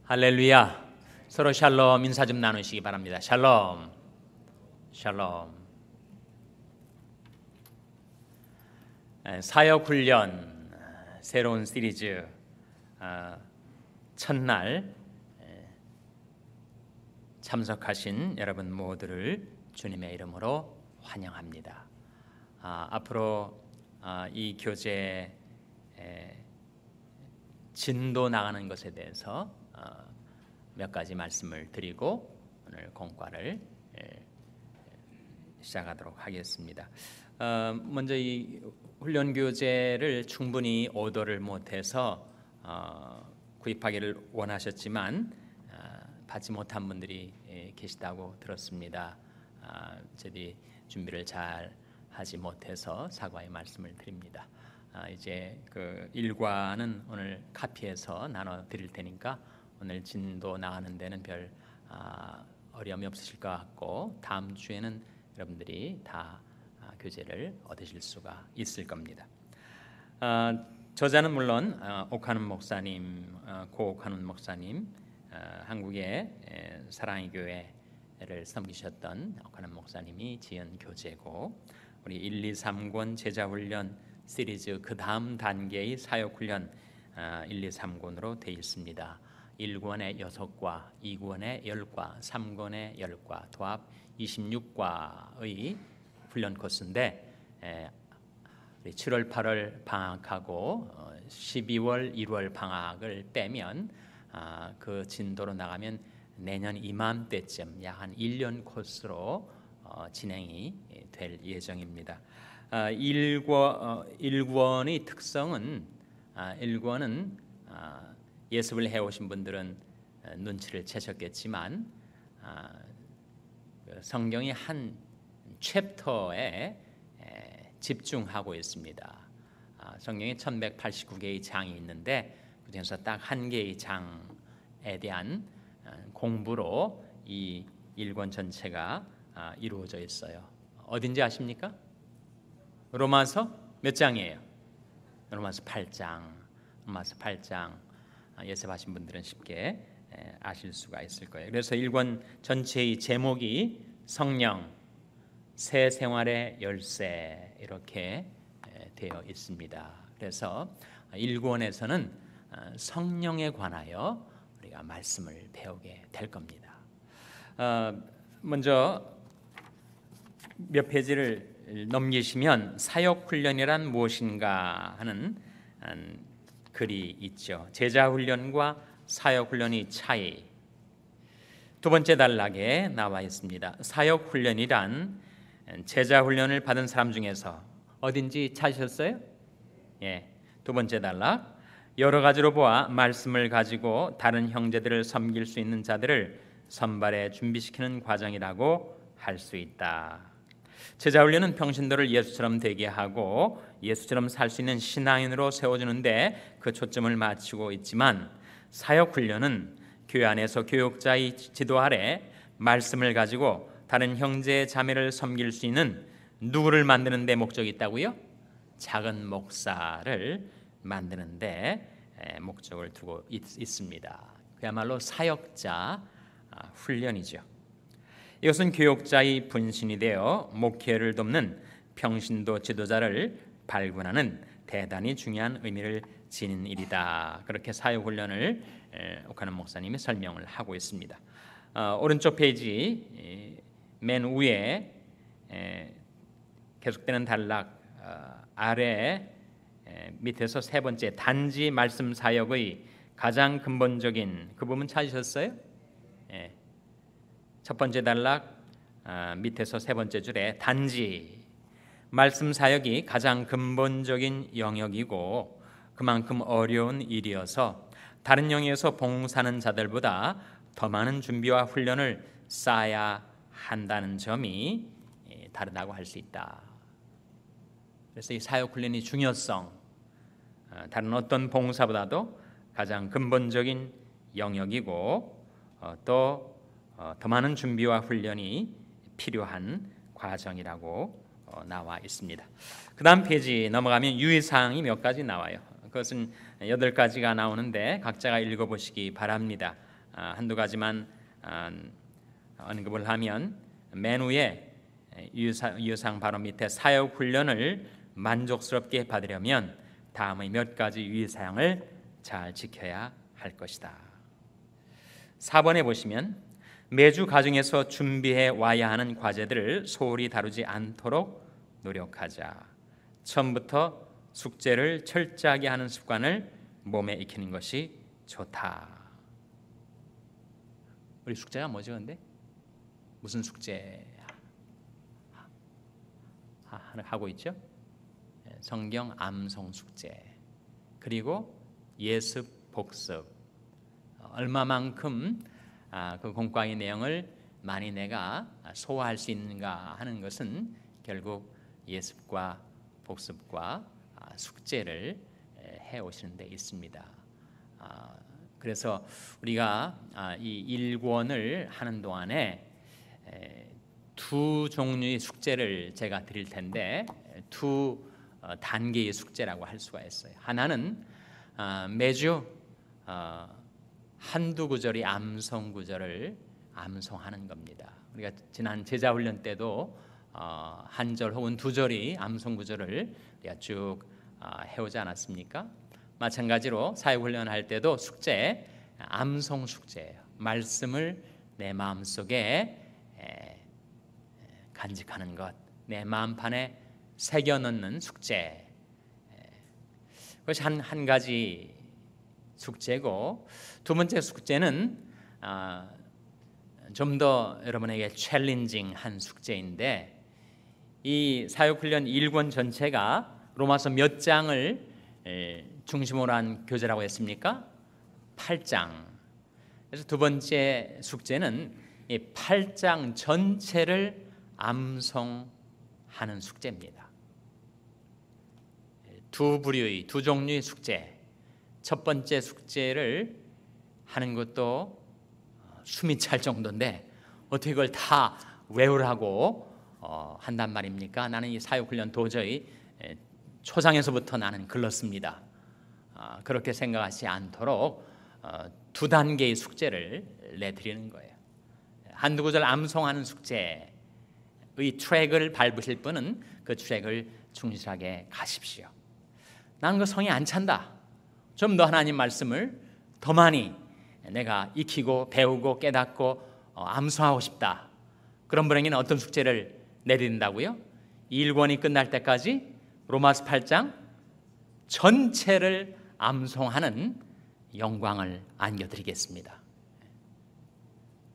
할렐루야. 서로 샬롬 인사 좀 나누시기 바랍니다. 샬롬. 샬롬. 사역훈련 새로운 시리즈 첫날 참석하신 여러분 모두를 주님의 이름으로 환영합니다. 앞으로 이 교재 진도 나가는 것에 대해서 몇 가지 말씀을 드리고 오늘 공과를 시작하도록 하겠습니다. 먼저 이 훈련 교재를 충분히 오더를 못해서 구입하기를 원하셨지만 받지 못한 분들이 계시다고 들었습니다. 저희들이 준비를 잘 하지 못해서 사과의 말씀을 드립니다. 이제 그 일과는 오늘 카피해서 나눠 드릴 테니까 오늘 진도 나가는 데는 별 어려움이 없으실 것 같고 다음 주에는 여러분들이 다 교재를 얻으실 수가 있을 겁니다. 저자는 물론 옥하는 목사님, 고 옥하는 목사님, 한국의 사랑의 교회를 섬기셨던 옥하는 목사님이 지은 교재고, 우리 1, 2, 3권 제자훈련 시리즈 그 다음 단계의 사역훈련 1, 2, 3권으로 되어 있습니다. 1권에 6과, 2권에 10과, 3권에 10과, 도합 26과의 훈련 코스인데 7월, 8월 방학하고 12월, 1월 방학을 빼면 그 진도로 나가면 내년 이맘때쯤 약 한 1년 코스로 진행이 될 예정입니다. 1권의 특성은 1권은 예습을 해오신 분들은 눈치를 채셨겠지만 성경이 한 챕터에 집중하고 있습니다. 성경에 1189개의 장이 있는데 그중에서 딱 한 개의 장에 대한 공부로 이 1권 전체가 이루어져 있어요. 어딘지 아십니까? 로마서 몇 장이에요? 로마서 8장. 로마서 8장. 예습하신 분들은 쉽게 아실 수가 있을 거예요. 그래서 1권 전체의 제목이 성령, 새 생활의 열쇠 이렇게 되어 있습니다. 그래서 1권에서는 성령에 관하여 우리가 말씀을 배우게 될 겁니다. 먼저 몇 페이지를 넘기시면 사역훈련이란 무엇인가 하는 글이 있죠. 제자훈련과 사역훈련의 차이. 두 번째 단락에 나와 있습니다. 사역훈련이란 제자훈련을 받은 사람 중에서 어딘지 찾으셨어요? 예. 두 번째 단락. 여러 가지로 보아 말씀을 가지고 다른 형제들을 섬길 수 있는 자들을 선발해 준비시키는 과정이라고 할 수 있다. 제자훈련은 평신도를 예수처럼 되게 하고 예수처럼 살 수 있는 신앙인으로 세워주는데 그 초점을 맞추고 있지만, 사역훈련은 교회 안에서 교육자의 지도 아래 말씀을 가지고 다른 형제 자매를 섬길 수 있는 누구를 만드는 데 목적이 있다고요? 작은 목사를 만드는 데 목적을 두고 있습니다. 그야말로 사역자 훈련이죠. 이것은 교육자의 분신이 되어 목회를 돕는 평신도 지도자를 발굴하는 대단히 중요한 의미를 지닌 일이다. 그렇게 사역훈련을 옥하는 목사님이 설명을 하고 있습니다. 오른쪽 페이지 맨 위에 계속되는 단락 아래 밑에서 세 번째 단지 말씀 사역의 가장 근본적인 그 부분 찾으셨어요? 첫 번째 단락 밑에서 세 번째 줄에 단지 말씀 사역이 가장 근본적인 영역이고 그만큼 어려운 일이어서 다른 영역에서 봉사하는 자들보다 더 많은 준비와 훈련을 쌓아야 한다는 점이 다르다고 할 수 있다. 그래서 이 사역훈련의 중요성, 다른 어떤 봉사보다도 가장 근본적인 영역이고 또 더 많은 준비와 훈련이 필요한 과정이라고 나와 있습니다. 그 다음 페이지 넘어가면 유의사항이 몇 가지 나와요. 그것은 8가지가 나오는데 각자가 읽어보시기 바랍니다. 한두 가지만 언급을 하면, 맨 위에 유효사항 바로 밑에 사역 훈련을 만족스럽게 받으려면 다음의 몇 가지 유효사항을 잘 지켜야 할 것이다. 4번에 보시면 매주 가정에서 준비해 와야 하는 과제들을 소홀히 다루지 않도록 노력하자. 처음부터 숙제를 철저하게 하는 습관을 몸에 익히는 것이 좋다. 우리 숙제가 뭐죠? 근데 무슨 숙제 하고 있죠? 성경 암송 숙제, 그리고 예습 복습. 얼마만큼 그 공과의 내용을 많이 내가 소화할 수 있는가 하는 것은 결국 예습과 복습과 숙제를 해 오시는 데 있습니다. 그래서 우리가 이 1권을 하는 동안에 두 종류의 숙제를 제가 드릴 텐데, 두 단계의 숙제라고 할 수가 있어요. 하나는 매주 한두 구절의 암송 구절을 암송하는 겁니다. 우리가 지난 제자훈련 때도 한 절 혹은 두 절의 암송 구절을 우리가 쭉 해오지 않았습니까? 마찬가지로 사역훈련할 때도 숙제, 암송 숙제예요. 말씀을 내 마음속에 간직하는 것, 내 마음판에 새겨 넣는 숙제. 그것이 한 가지 숙제고, 두 번째 숙제는 좀 더 여러분에게 챌린징한 숙제인데, 이 사역훈련 1권 전체가 로마서 몇 장을 중심으로 한 교재라고 했습니까? 8장. 그래서 두 번째 숙제는 이 8장 전체를 암송하는 숙제입니다. 두 부류의, 두 종류의 숙제. 첫 번째 숙제를 하는 것도 숨이 찰 정도인데 어떻게 그걸 다 외우라고 한단 말입니까? 나는 이 사역훈련 도저히 초장에서부터 나는 글렀습니다. 그렇게 생각하지 않도록 두 단계의 숙제를 내드리는 거예요. 한두 구절 암송하는 숙제의 트랙을 밟으실 분은 그 트랙을 충실하게 가십시오. 나는 그 성이 안 찬다. 좀 더 하나님 말씀을 더 많이 내가 익히고 배우고 깨닫고 암송하고 싶다. 그런 분에게는 어떤 숙제를 내드린다고요? 1권이 끝날 때까지 로마서 8장 전체를 암송하는 영광을 안겨드리겠습니다.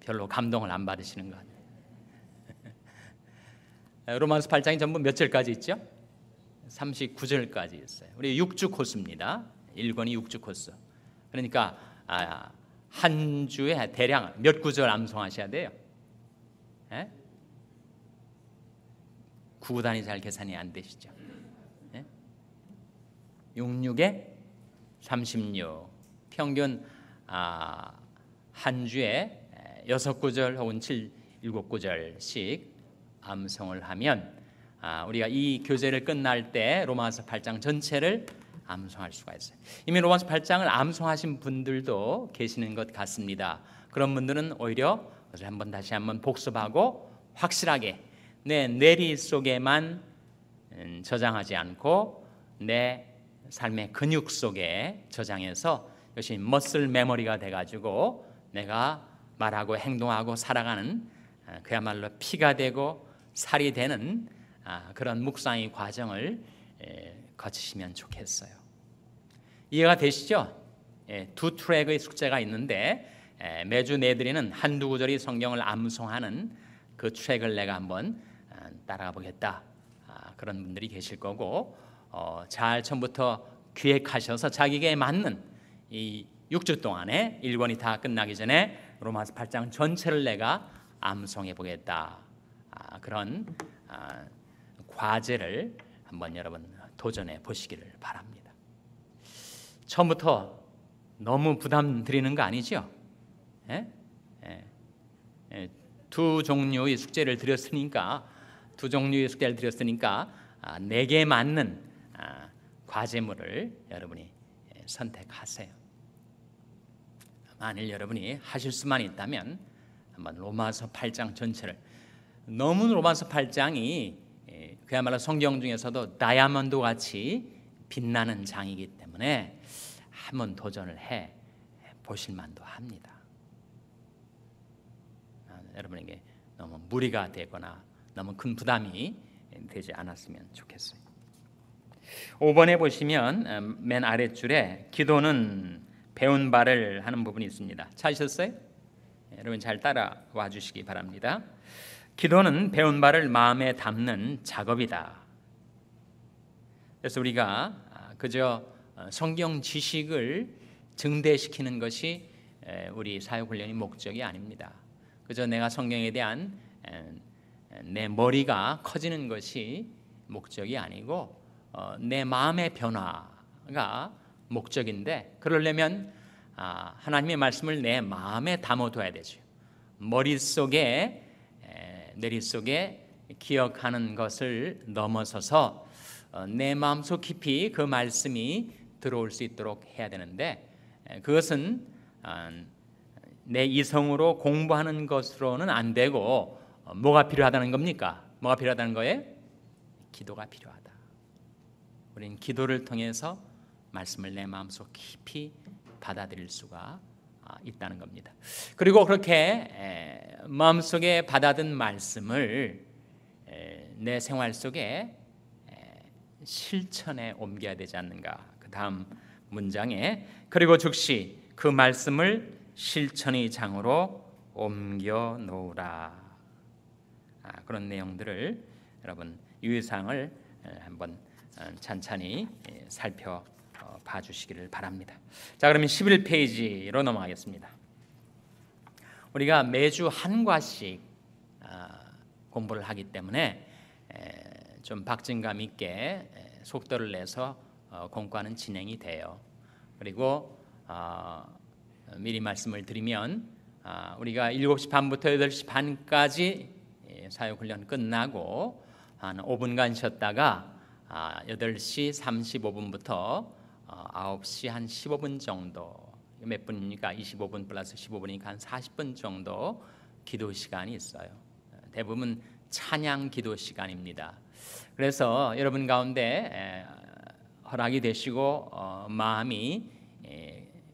별로 감동을 안 받으시는 것 같아요. 로마서 8장이 전부 몇 절까지 있죠? 39절까지 있어요. 우리 6주 코스입니다. 1권이 6주 코스. 그러니까 한 주에 대략 몇 구절 암송하셔야 돼요? 예? 구구단이 잘 계산이 안 되시죠? 예? 66에 36, 평균 한 주에 6구절 혹은 7구절씩 암송을 하면 우리가 이 교재를 끝날 때 로마서 8장 전체를 암송할 수가 있어요. 이미 로마서 8장을 암송하신 분들도 계시는 것 같습니다. 그런 분들은 오히려 그것을 다시 한번 복습하고 확실하게 내 뇌리 속에만 저장하지 않고 내 삶의 근육 속에 저장해서 이것이 머슬 메모리가 돼가지고 내가 말하고 행동하고 살아가는 그야말로 피가 되고 살이 되는 그런 묵상의 과정을 거치시면 좋겠어요. 이해가 되시죠? 두 트랙의 숙제가 있는데 매주 내드리는 한두 구절이 성경을 암송하는 그 트랙을 내가 한번 따라가 보겠다. 그런 분들이 계실 거고, 잘 처음부터 기획하셔서 자기에게 맞는 이 6주 동안에 1권이 다 끝나기 전에 로마서 8장 전체를 내가 암송해 보겠다. 그런 과제를 한번 여러분 도전해 보시기를 바랍니다. 처음부터 너무 부담 드리는 거 아니죠? 두 종류의 숙제를 드렸으니까 내게 맞는 과제물을 여러분이 선택하세요. 만일 여러분이 하실 수만 있다면 한번 로마서 8장 전체를, 너무 로마서 8장이 그야말로 성경 중에서도 다이아몬드 같이 빛나는 장이기 때문에 한번 도전을 해 보실 만도 합니다. 여러분에게 너무 무리가 되거나 너무 큰 부담이 되지 않았으면 좋겠어요. 5번에 보시면 맨 아랫줄에 기도는 배운 바를 하는 부분이 있습니다. 찾으셨어요? 여러분 잘 따라와 주시기 바랍니다. 기도는 배운 바를 마음에 담는 작업이다. 그래서 우리가 그저 성경 지식을 증대시키는 것이 우리 사역훈련의 목적이 아닙니다. 그저 내가 성경에 대한 내 머리가 커지는 것이 목적이 아니고 내 마음의 변화가 목적인데, 그러려면 하나님의 말씀을 내 마음에 담아둬야 되죠. 머릿속에 뇌릿속에 기억하는 것을 넘어서서 내 마음속 깊이 그 말씀이 들어올 수 있도록 해야 되는데, 그것은 내 이성으로 공부하는 것으로는 안 되고 뭐가 필요하다는 겁니까? 뭐가 필요하다는 거예요? 기도가 필요하다. 우리는 기도를 통해서 말씀을 내 마음속 깊이 받아들일 수가 있다는 겁니다. 그리고 그렇게 마음속에 받아든 말씀을 내 생활 속에 실천에 옮겨야 되지 않는가. 그 다음 문장에 그리고 즉시 그 말씀을 실천의 장으로 옮겨 놓으라. 그런 내용들을 여러분 유의사항을 한번 찬찬히 살펴봐 주시기를 바랍니다. 자, 그러면 11페이지로 넘어가겠습니다. 우리가 매주 한 과씩 공부를 하기 때문에 좀 박진감 있게 속도를 내서 공부하는 진행이 돼요. 그리고 미리 말씀을 드리면 우리가 7시 반부터 8시 반까지 사역훈련 끝나고 한 5분간 쉬었다가 8시 35분부터 9시 한 15분 정도, 몇 분이니까 25분 플러스 15분이니까 한 40분 정도 기도 시간이 있어요. 대부분 찬양 기도 시간입니다. 그래서 여러분 가운데 허락이 되시고 마음이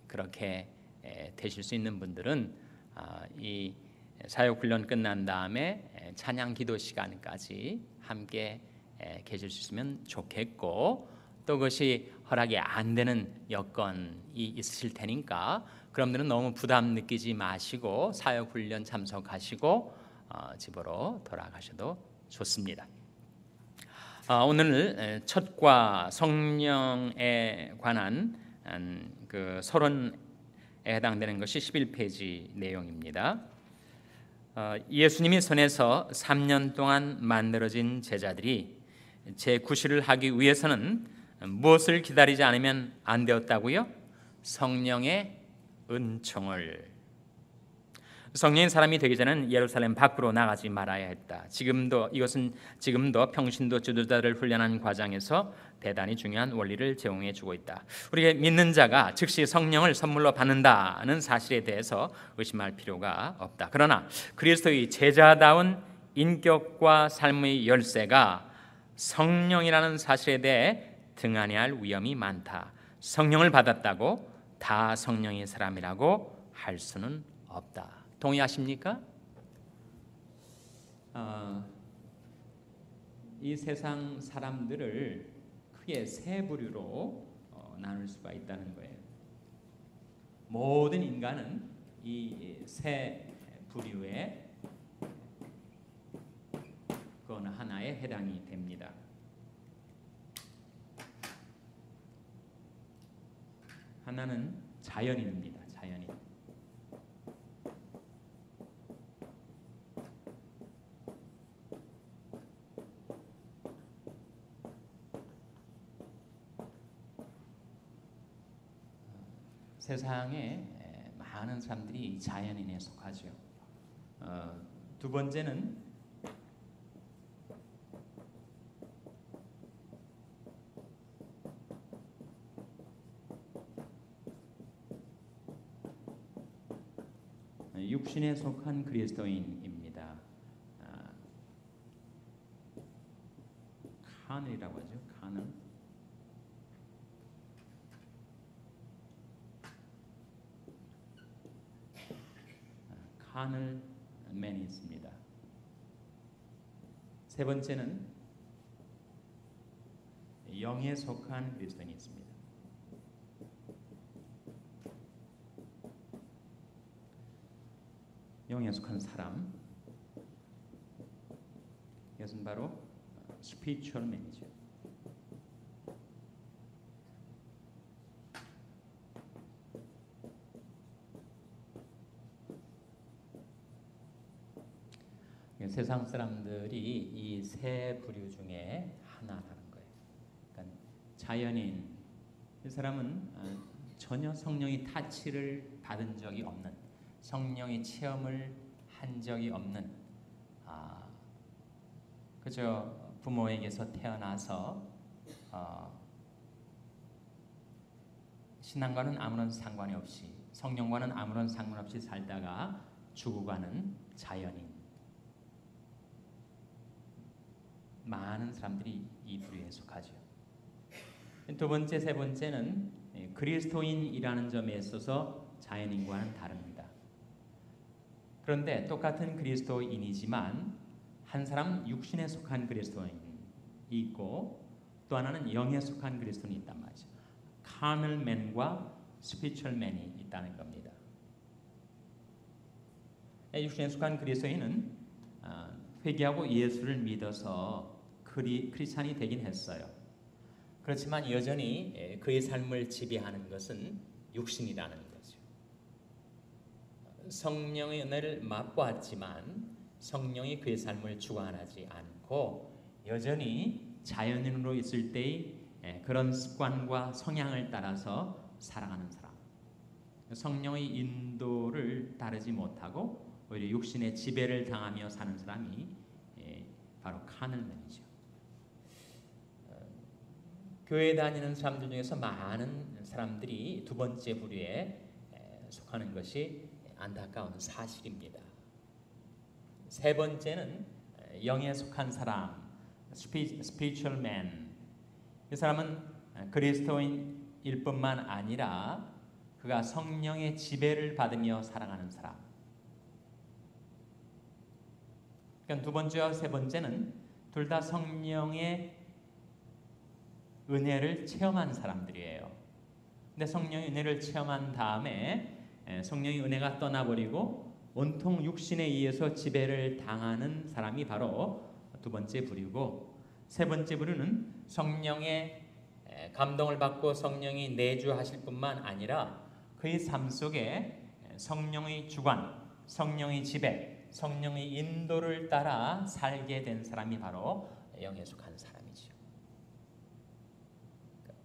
그렇게 되실 수 있는 분들은 이 사역훈련 끝난 다음에 찬양 기도 시간까지 함께 계실 수 있으면 좋겠고, 또 그것이 허락이 안 되는 여건이 있으실 테니까 그런 분들은 너무 부담 느끼지 마시고 사역훈련 참석하시고 집으로 돌아가셔도 좋습니다. 오늘 첫과 성령에 관한 그 서론에 해당되는 것이 11페이지 내용입니다. 예수님이 손에서 3년 동안 만들어진 제자들이 제9시를 하기 위해서는 무엇을 기다리지 않으면 안 되었다고요? 성령의 은총을. 성령인 사람이 되기 전에는 예루살렘 밖으로 나가지 말아야 했다. 이것은 지금도 평신도 지도자를 훈련하는 과정에서 대단히 중요한 원리를 제공해 주고 있다. 우리가 믿는 자가 즉시 성령을 선물로 받는다는 사실에 대해서 의심할 필요가 없다. 그러나 그리스도의 제자다운 인격과 삶의 열쇠가 성령이라는 사실에 대해 등한해야 할 위험이 많다. 성령을 받았다고 다 성령의 사람이라고 할 수는 없다. 동의하십니까? 이 세상 사람들을 크게 세 부류로 나눌 수가 있다는 거예요. 모든 인간은 이 세 부류의 그 어느 하나에 해당이 됩니다. 하나는 자연인입니다. 자연인. 세상에 많은 사람들이 자연인에 속하죠. 두 번째는 육신에 속한 그리스도인입니다. 카늘이라고 하죠. 카늘. 카늘 맨이 있습니다. 세 번째는 영에 속한 그리스도인이 있습니다. 영에 속한 사람, 이것은 바로 스피리추얼 맨이죠. 세상 사람들이 이 세 부류 중에 하나라는 거예요. 그러니까 자연인, 이 사람은 전혀 성령의 타치를 받은 적이 없는, 성령의 체험을 한 적이 없는, 그저 부모에게서 태어나서 신앙과는 아무런 상관이 없이, 성령과는 아무런 상관없이 살다가 죽어가는 자연인. 많은 사람들이 이 부류에 속하죠. 두 번째, 세 번째는 그리스도인이라는 점에 있어서 자연인과는 다릅니다. 그런데 똑같은 그리스도인이지만 한 사람은 육신에 속한 그리스도인이 있고 또 하나는 영에 속한 그리스도인이 있단 말이죠. carnal man과 spiritual man이 있다는 겁니다. 육신에 속한 그리스도인은 회개하고 예수를 믿어서 크리스찬이 되긴 했어요. 그렇지만 여전히 그의 삶을 지배하는 것은 육신이라는 거죠. 성령의 은혜를 맛보았지만 성령이 그의 삶을 주관하지 않고 여전히 자연인으로 있을 때의 그런 습관과 성향을 따라서 살아가는 사람, 성령의 인도를 따르지 못하고 오히려 육신의 지배를 당하며 사는 사람이 바로 카늘맨이죠. 교회 다니는 사람들 중에서 많은 사람들이 두 번째 부류에 속하는 것이 안타까운 사실입니다. 세 번째는 영에 속한 사람, spiritual man. 이 사람은 그리스도인일 뿐만 아니라 그가 성령의 지배를 받으며 살아가는 사람. 그러니까 두 번째와 세 번째는 둘 다 성령의 은혜를 체험한 사람들이에요. 근데 성령의 은혜를 체험한 다음에 성령의 은혜가 떠나버리고 온통 육신에 의해서 지배를 당하는 사람이 바로 두 번째 부류고, 세 번째 부류는 성령의 감동을 받고 성령이 내주하실 뿐만 아니라 그의 삶 속에 성령의 주관, 성령의 지배, 성령의 인도를 따라 살게 된 사람이 바로 영에 속한 사람이죠.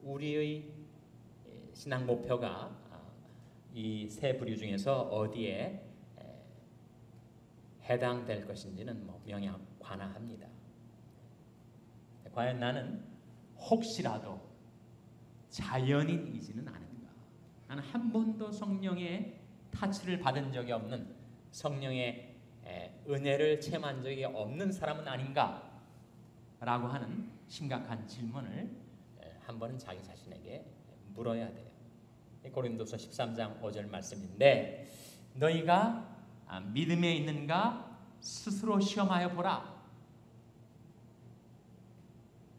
우리의 신앙 목표가 이 세 부류 중에서 어디에 해당될 것인지는 명확관화합니다. 과연 나는 혹시라도 자연인이지는 않은가? 나는 한 번도 성령의 타치를 받은 적이 없는, 성령의 은혜를 체험한 적이 없는 사람은 아닌가? 라고 하는 심각한 질문을 한 번은 자기 자신에게 물어야 돼요. 고린도서 13장 5절 말씀인데, 너희가 믿음에 있는가 스스로 시험하여 보라.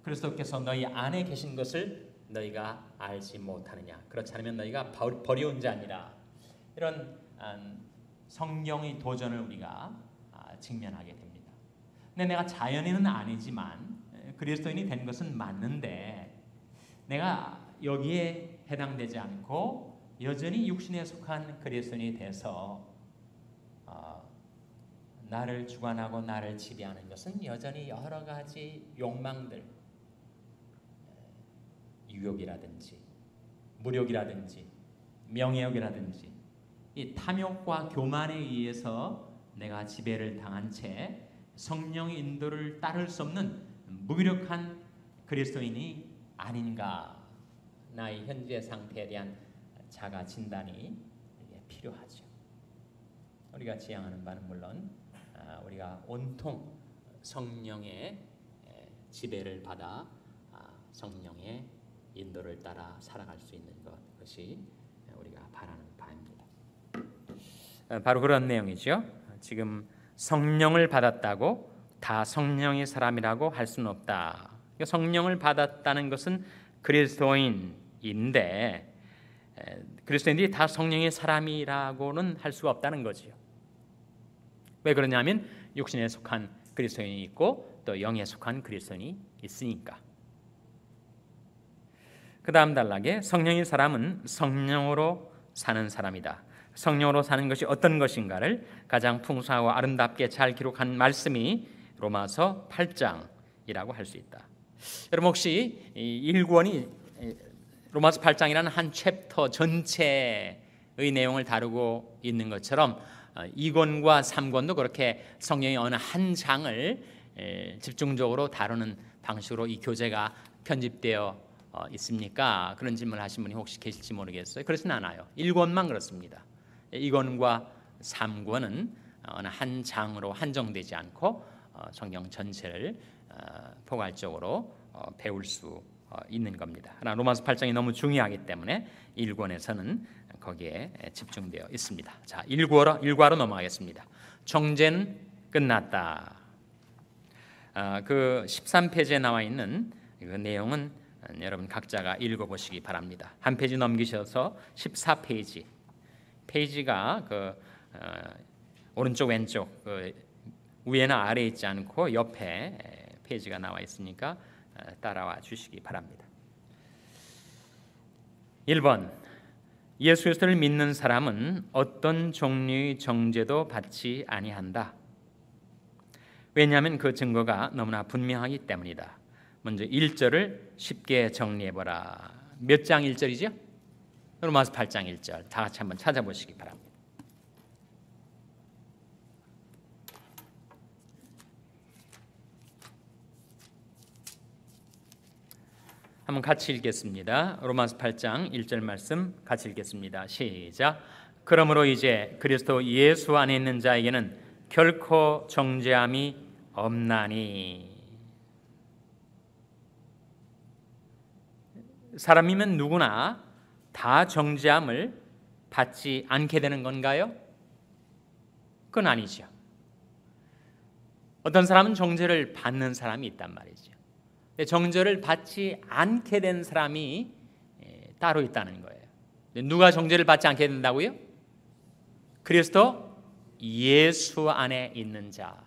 그리스도께서 너희 안에 계신 것을 너희가 알지 못하느냐? 그렇지 않으면 너희가 버려온 자니라. 이런 성경의 도전을 우리가 직면하게 됩니다. 근데 내가 자연인은 아니지만 그리스도인이 된 것은 맞는데 내가 여기에 해당되지 않고 여전히 육신에 속한 그리스도인이 돼서 나를 주관하고 나를 지배하는 것은 여전히 여러 가지 욕망들, 유욕이라든지 무력이라든지 명예욕이라든지 이 탐욕과 교만에 의해서 내가 지배를 당한 채 성령의 인도를 따를 수 없는 무기력한 그리스도인이 아닌가. 나의 현재 상태에 대한 자가 진단이 필요하죠. 우리 우리가 지향하는 바는 물론 우리가 온통 성령의 지배를 받아 성령의 인도를 따라 살아갈 수 있는 그것이 우리가 바라는 바입니다. 바로 그런 내용이죠. 지금 성령을 받았다고 다 성령의 사람이라고 할 수는 없다. 성령을 받았다는 것은 그리스도인인데 그리스도인들이 다 성령의 사람이라고는 할 수가 없다는 거지요. 왜 그러냐면 육신에 속한 그리스도인이 있고 또 영에 속한 그리스도인이 있으니까. 그 다음 단락에 성령의 사람은 성령으로 사는 사람이다. 성령으로 사는 것이 어떤 것인가를 가장 풍성하고 아름답게 잘 기록한 말씀이 로마서 8장이라고 할 수 있다. 여러분 혹시 이 1권이 로마서 8장이라는 한 챕터 전체의 내용을 다루고 있는 것처럼 2권과 3권도 그렇게 성령의 어느 한 장을 집중적으로 다루는 방식으로 이 교재가 편집되어 있습니까? 그런 질문을 하신 분이 혹시 계실지 모르겠어요. 그렇지는 않아요. 1권만 그렇습니다. 2권과 3권은 어느 한 장으로 한정되지 않고 성경 전체를 포괄적으로 배울 수 있는 겁니다. 그러나 로마서 8장이 너무 중요하기 때문에 1권에서는 거기에 집중되어 있습니다. 자, 1과로 넘어가겠습니다. 정죄는 끝났다. 그 13페이지에 나와 있는 그 내용은 여러분 각자가 읽어보시기 바랍니다. 한 페이지 넘기셔서 14페이지 페이지가 오른쪽 왼쪽 위에나 아래에 있지 않고 옆에 페이지가 나와 있으니까 따라와 주시기 바랍니다. 1번 예수 그리스도를 믿는 사람은 어떤 종류의 정죄도 받지 아니한다. 왜냐하면 그 증거가 너무나 분명하기 때문이다. 먼저 1절을 쉽게 정리해보라. 몇 장 1절이죠? 로마서 8장 1절 다 같이 한번 찾아보시기 바랍니다. 한번 같이 읽겠습니다. 로마서 8장 1절 말씀 같이 읽겠습니다. 시작. 그러므로 이제 그리스도 예수 안에 있는 자에게는 결코 정죄함이 없나니. 사람이면 누구나 다 정죄함을 받지 않게 되는 건가요? 그건 아니죠. 어떤 사람은 정죄를 받는 사람이 있단 말이죠. 정죄를 받지 않게 된 사람이 따로 있다는 거예요. 누가 정죄를 받지 않게 된다고요? 그리스도 예수 안에 있는 자.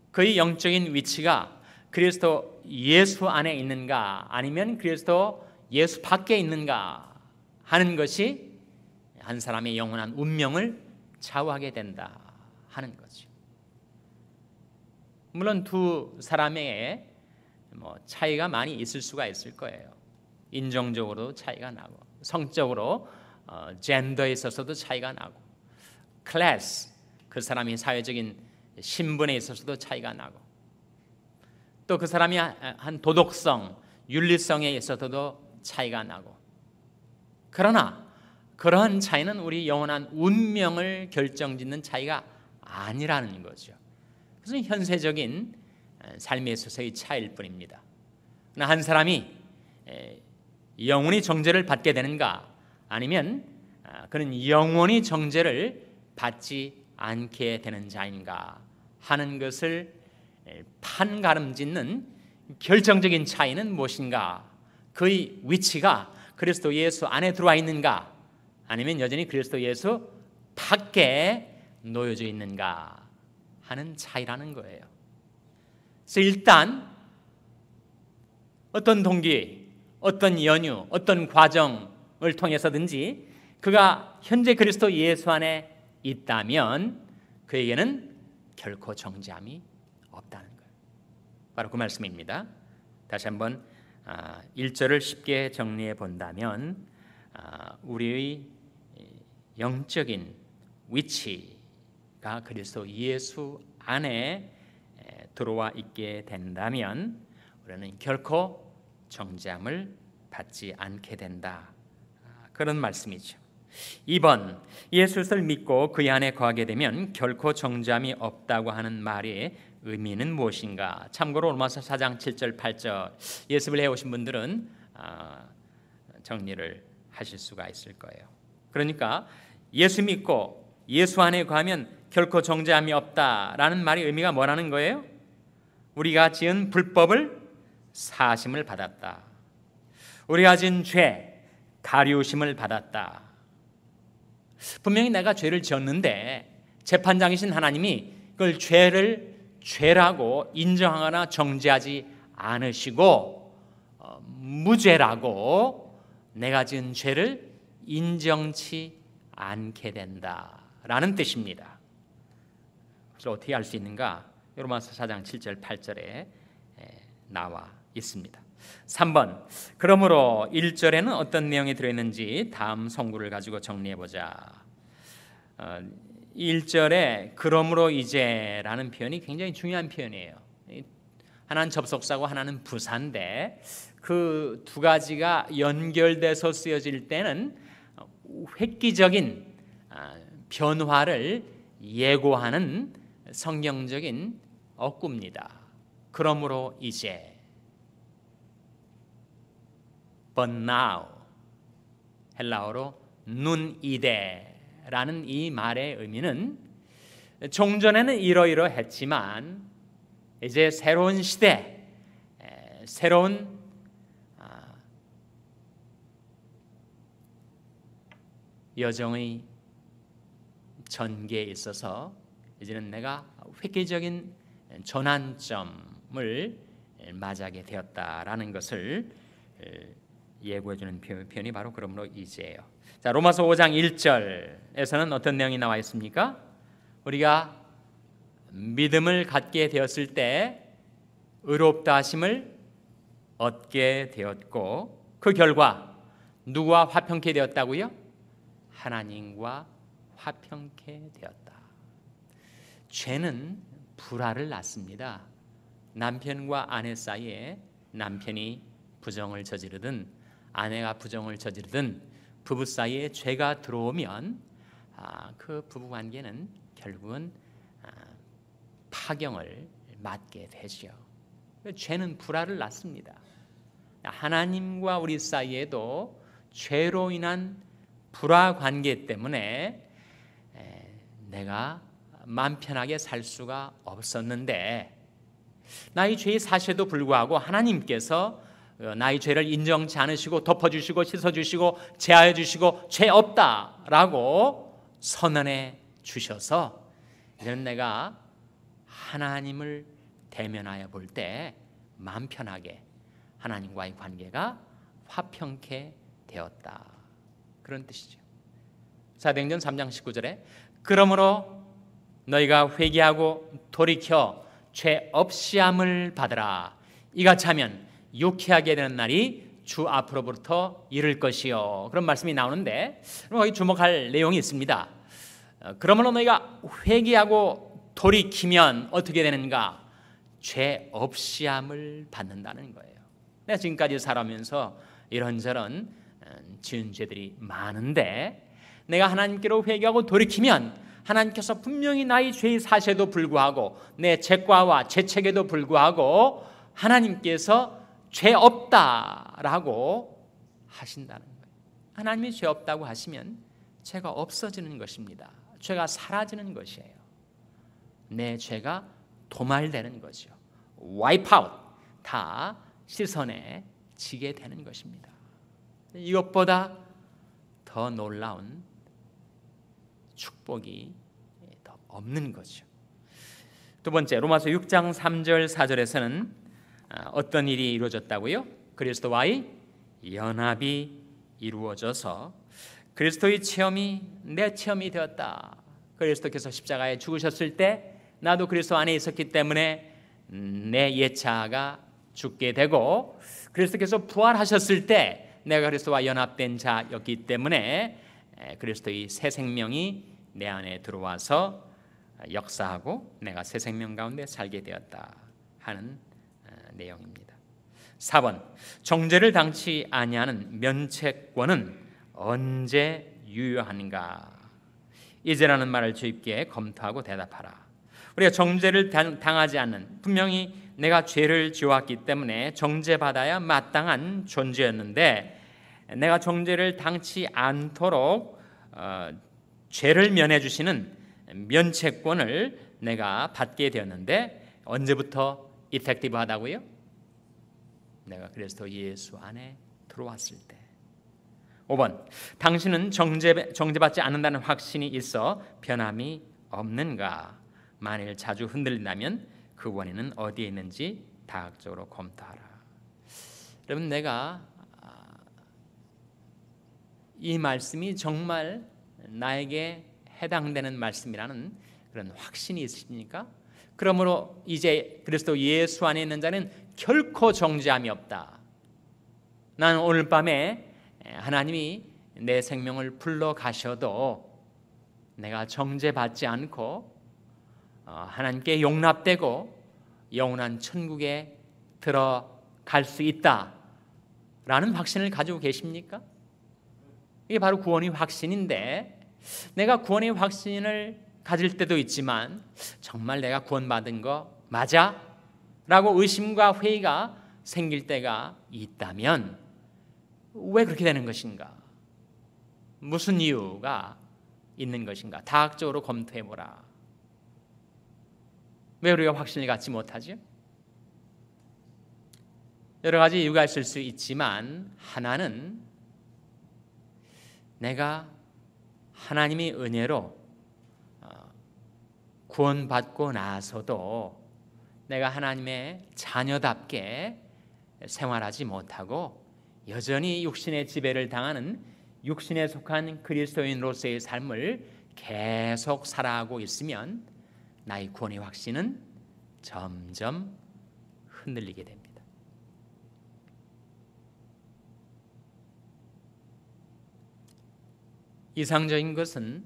그의 영적인 위치가 그리스도 예수 안에 있는가 아니면 그리스도 예수 밖에 있는가 하는 것이 한 사람의 영원한 운명을 좌우하게 된다 하는 거죠. 물론 두 사람의 차이가 많이 있을 수가 있을 거예요. 인종적으로도 차이가 나고 성적으로 젠더에 있어서도 차이가 나고 클래스 그 사람이 사회적인 신분에 있어서도 차이가 나고 또 그 사람이 한 도덕성, 윤리성에 있어서도 차이가 나고 그러나 그러한 차이는 우리 영원한 운명을 결정짓는 차이가 아니라는 거죠. 그것은 현세적인 삶에 있어서의 차이일 뿐입니다. 그러나 한 사람이 영원히 정죄를 받게 되는가 아니면 그는 영원히 정죄를 받지 않게 되는 자인가 하는 것을 판가름짓는 결정적인 차이는 무엇인가? 그의 위치가 그리스도 예수 안에 들어와 있는가 아니면 여전히 그리스도 예수 밖에 놓여져 있는가 하는 차이라는 거예요. 그래서 일단 어떤 동기, 어떤 연유, 어떤 과정을 통해서든지 그가 현재 그리스도 예수 안에 있다면 그에게는 결코 정죄함이 없다는 거예요. 바로 그 말씀입니다. 다시 한번 1절을 쉽게 정리해 본다면 우리의 영적인 위치가 그리스도 예수 안에 들어와 있게 된다면 우리는 결코 정죄함을 받지 않게 된다. 그런 말씀이죠. 2번, 예수를 믿고 그의 안에 거하게 되면 결코 정죄함이 없다고 하는 말의 의미는 무엇인가? 참고로 로마서 4장 7절 8절 예습을 해오신 분들은 정리를 하실 수가 있을 거예요. 그러니까 예수 믿고 예수 안에 거하면 결코 정죄함이 없다라는 말의 의미가 뭐라는 거예요? 우리가 지은 불법을 사심을 받았다. 우리가 지은 죄 가리우심을 받았다. 분명히 내가 죄를 지었는데 재판장이신 하나님이 그걸 죄라고 인정하거나 정죄하지 않으시고 무죄라고 내가 지은 죄를 인정치 않게 된다라는 뜻입니다. 그래서 어떻게 알 수 있는가? 로마서 4장 7절 8절에 나와 있습니다. 3번, 그러므로 1절에는 어떤 내용이 들어있는지 다음 성구를 가지고 정리해보자. 1절에 그러므로 이제라는 표현이 굉장히 중요한 표현이에요. 하나는 접속사고 하나는 부사인데 그 두 가지가 연결돼서 쓰여질 때는 획기적인 변화를 예고하는 성경적인 어구입니다. 그러므로 이제 But now, 헬라어로 눈이데라는 이 말의 의미는 종전에는 이러이러했지만 이제 새로운 시대, 새로운 여정의 전개에 있어서 이제는 내가 획기적인 전환점을 맞이하게 되었다라는 것을 예고해주는 표현이 바로 그러므로 이제예요. 자, 로마서 5장 1절에서는 어떤 내용이 나와 있습니까? 우리가 믿음을 갖게 되었을 때 의롭다 하심을 얻게 되었고 그 결과 누구와 화평케 되었다고요? 하나님과 화평케 되었다. 죄는 불화를 낳습니다. 남편과 아내 사이에 남편이 부정을 저지르든 아내가 부정을 저지르든 부부 사이에 죄가 들어오면 그 부부관계는 결국은 파경을 맞게 되죠. 죄는 불화를 낳습니다. 하나님과 우리 사이에도 죄로 인한 불화 관계 때문에 내가 마음 편하게 살 수가 없었는데 나의 죄의 사실에도 불구하고 하나님께서 나의 죄를 인정치 않으시고 덮어주시고 씻어주시고 제하해 주시고 죄 없다라고 선언해 주셔서 이제는 내가 하나님을 대면하여 볼 때 마음 편하게 하나님과의 관계가 화평케 되었다. 그런 뜻이죠. 사도행전 3장 19절에 그러므로 너희가 회개하고 돌이켜 죄 없이함을 받으라. 이같이 하면 유쾌하게 되는 날이 주 앞으로부터 이를 것이요. 그런 말씀이 나오는데 거기 주목할 내용이 있습니다. 그러므로 너희가 회개하고 돌이키면 어떻게 되는가? 죄 없이함을 받는다는 거예요. 내가 지금까지 살아오면서 이런저런 지은 죄들이 많은데 내가 하나님께로 회개하고 돌이키면 하나님께서 분명히 나의 죄의 사실에도 불구하고 내 죄과와 죄책에도 불구하고 하나님께서 죄 없다라고 하신다는 거예요. 하나님이 죄 없다고 하시면 죄가 없어지는 것입니다. 죄가 사라지는 것이에요. 내 죄가 도말되는 거죠. 와이프 아웃, 다 씻어내 지게 되는 것입니다. 이것보다 더 놀라운 축복이 더 없는 거죠. 두 번째, 로마서 6장 3절 4절에서는 어떤 일이 이루어졌다고요? 그리스도와의 연합이 이루어져서 그리스도의 체험이 내 체험이 되었다. 그리스도께서 십자가에 죽으셨을 때 나도 그리스도 안에 있었기 때문에 내 옛자가 죽게 되고 그리스도께서 부활하셨을 때 내가 그리스도와 연합된 자였기 때문에 그리스도의 새 생명이 내 안에 들어와서 역사하고 내가 새 생명 가운데 살게 되었다 하는 내용입니다. 4번, 정죄를 당치 아니하는 면책권은 언제 유효한가? 이제라는 말을 주입게 검토하고 대답하라. 우리가 정죄를 당하지 않는, 분명히 내가 죄를 지었기 때문에 정죄받아야 마땅한 존재였는데 내가 정죄를 당치 않도록 죄를 면해 주시는 면책권을 내가 받게 되었는데 언제부터 이펙티브하다고요? 내가 그리스도 예수 안에 들어왔을 때. 5번, 당신은 정죄받지 않는다는 확신이 있어 변함이 없는가? 만일 자주 흔들린다면 그 원인은 어디에 있는지 다각적으로 검토하라. 여러분, 내가 이 말씀이 정말 나에게 해당되는 말씀이라는 그런 확신이 있으십니까? 그러므로 이제 그리스도 예수 안에 있는 자는 결코 정죄함이 없다. 나는 오늘 밤에 하나님이 내 생명을 불러 가셔도 내가 정죄받지 않고 하나님께 용납되고 영원한 천국에 들어갈 수 있다라는 확신을 가지고 계십니까? 이게 바로 구원의 확신인데, 내가 구원의 확신을 가질 때도 있지만 정말 내가 구원받은 거 맞아? 라고 의심과 회의가 생길 때가 있다면 왜 그렇게 되는 것인가? 무슨 이유가 있는 것인가? 다각적으로 검토해보라. 왜 우리가 확신을 갖지 못하죠? 여러 가지 이유가 있을 수 있지만 하나는 내가 하나님의 은혜로 구원받고 나서도 내가 하나님의 자녀답게 생활하지 못하고 여전히 육신의 지배를 당하는 육신에 속한 그리스도인으로서의 삶을 계속 살아가고 있으면 나의 구원의 확신은 점점 흔들리게 됩니다. 이상적인 것은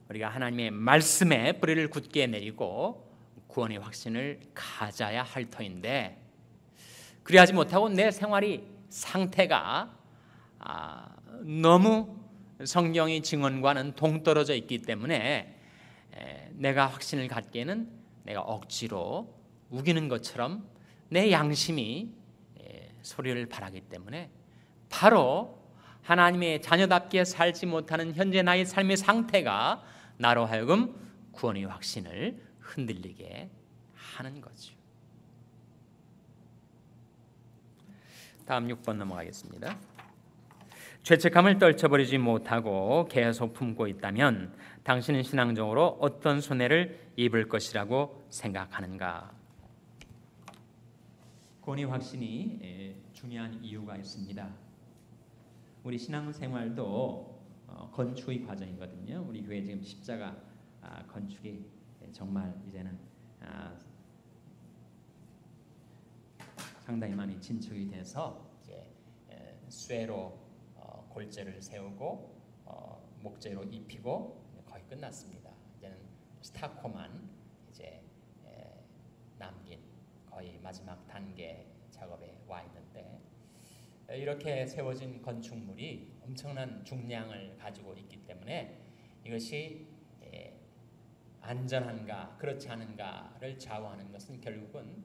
우리가 하나님의 말씀에 뿌리를 굳게 내리고 구원의 확신을 가져야 할 터인데, 그리하지 못하고 내 생활이 상태가 너무 성경의 증언과는 동떨어져 있기 때문에 내가 확신을 갖기에는 내가 억지로 우기는 것처럼 내 양심이 소리를 바라기 때문에 바로 하나님의 자녀답게 살지 못하는 현재 나의 삶의 상태가 나로 하여금 구원의 확신을 흔들리게 하는 거죠. 다음 6번 넘어가겠습니다. 죄책감을 떨쳐버리지 못하고 계속 품고 있다면 당신은 신앙적으로 어떤 손해를 입을 것이라고 생각하는가? 구원의 확신이 중요한 이유가 있습니다. 우리 신앙생활도 건축의 과정이거든요. 우리 교회 지금 십자가 건축이 정말 이제는 상당히 많이 진척이 돼서 이제 쇠로 골재를 세우고 목재로 입히고 거의 끝났습니다. 이제는 스타코만 이제 남긴 거의 마지막 단계 작업에 와 있는데, 이렇게 세워진 건축물이 엄청난 중량을 가지고 있기 때문에 이것이 안전한가 그렇지 않은가를 좌우하는 것은 결국은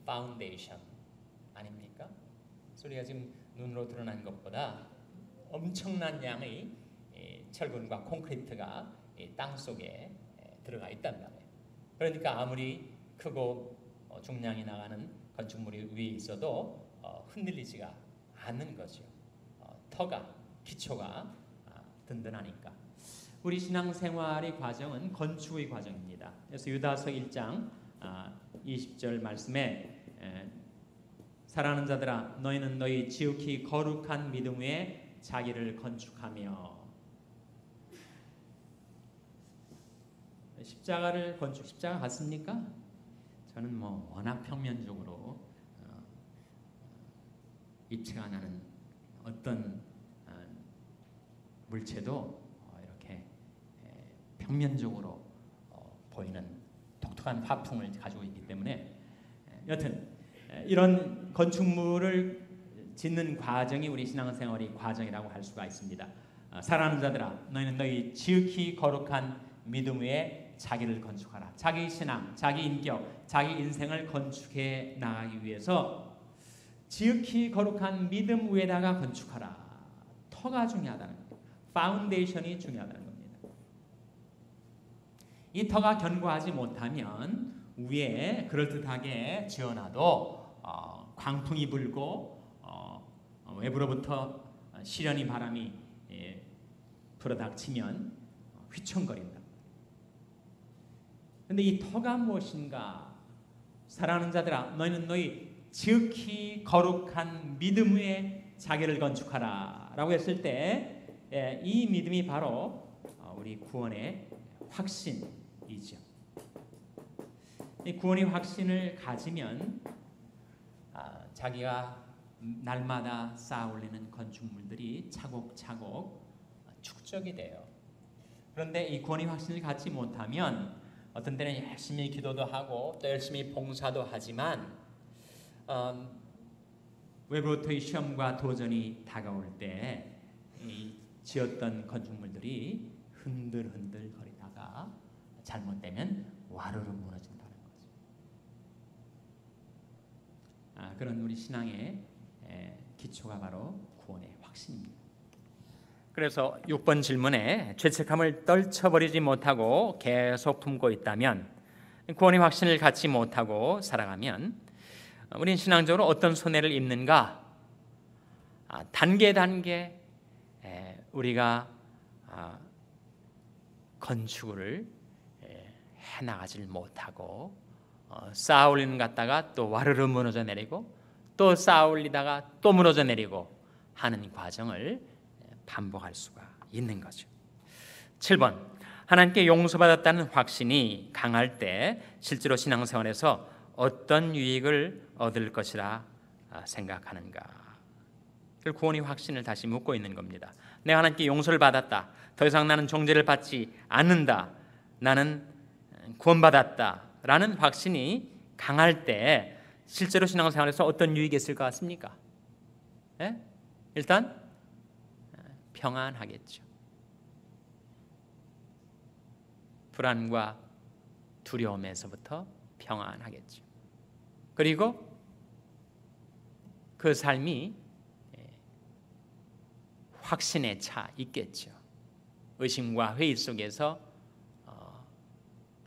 파운데이션 아닙니까? 소리가 지금 눈으로 드러난 것보다 엄청난 양의 철근과 콘크리트가 땅 속에 들어가 있단 말이에요. 그러니까 아무리 크고 중량이 나가는 건축물이 위에 있어도 흔들리지가 않는 거죠. 터가, 기초가 든든하니까. 우리 신앙생활의 과정은 건축의 과정입니다. 그래서 유다서 1장 20절 말씀에 사랑하는 자들아 너희는 너희 지극히 거룩한 믿음 위에 자기를 건축하며. 십자가를 건축, 십자가 같습니까? 저는 워낙 평면적으로 입체가 나는 어떤 물체도 이렇게 평면적으로 보이는 독특한 화풍을 가지고 있기 때문에 여튼 이런 건축물을 짓는 과정이 우리 신앙생활의 과정이라고 할 수가 있습니다. 사랑하는 자들아, 너희는 너희 지극히 거룩한 믿음 위에 자기를 건축하라. 자기 신앙, 자기 인격, 자기 인생을 건축해 나가기 위해서 지극히 거룩한 믿음 위에다가 건축하라. 터가 중요하다는 겁니다. 파운데이션이 중요하다는 겁니다. 이 터가 견고하지 못하면 위에 그럴듯하게 지어놔도 광풍이 불고 외부로부터 시련이 바람이 불어닥치면 휘청거린다. 그런데 이 터가 무엇인가? 사랑하는 자들아, 너희는 너희 지극히 거룩한 믿음 위에 자기를 건축하라 라고 했을 때 이 믿음이 바로 우리 구원의 확신이죠. 이 구원의 확신을 가지면 자기가 날마다 쌓아 올리는 건축물들이 차곡차곡 축적이 돼요. 그런데 이 구원의 확신을 갖지 못하면 어떤 때는 열심히 기도도 하고 또 열심히 봉사도 하지만 외부로부터의 시험과 도전이 다가올 때 이 지었던 건축물들이 흔들흔들 거리다가 잘못되면 와르르 무너진다는 거죠. 그런 우리 신앙의 기초가 바로 구원의 확신입니다. 그래서 6번 질문에 죄책감을 떨쳐버리지 못하고 계속 품고 있다면, 구원의 확신을 갖지 못하고 살아가면 우리는 신앙적으로 어떤 손해를 입는가? 단계 우리가 건축을 해나가질 못하고 쌓아 올리는 것 같다가 또 와르르 무너져 내리고 또 쌓아 올리다가 또 무너져 내리고 하는 과정을 반복할 수가 있는 거죠. 7번, 하나님께 용서받았다는 확신이 강할 때 실제로 신앙생활에서 어떤 유익을 얻을 것이라 생각하는가? 구원의 확신을 다시 묻고 있는 겁니다. 내가 하나님께 용서를 받았다. 더 이상 나는 정죄를 받지 않는다. 나는 구원받았다. 라는 확신이 강할 때 실제로 신앙생활에서 어떤 유익이 있을 것 같습니까? 일단 평안하겠죠. 불안과 두려움에서부터 평안하겠죠. 그리고 그 삶이 확신에 차 있겠죠. 의심과 회의 속에서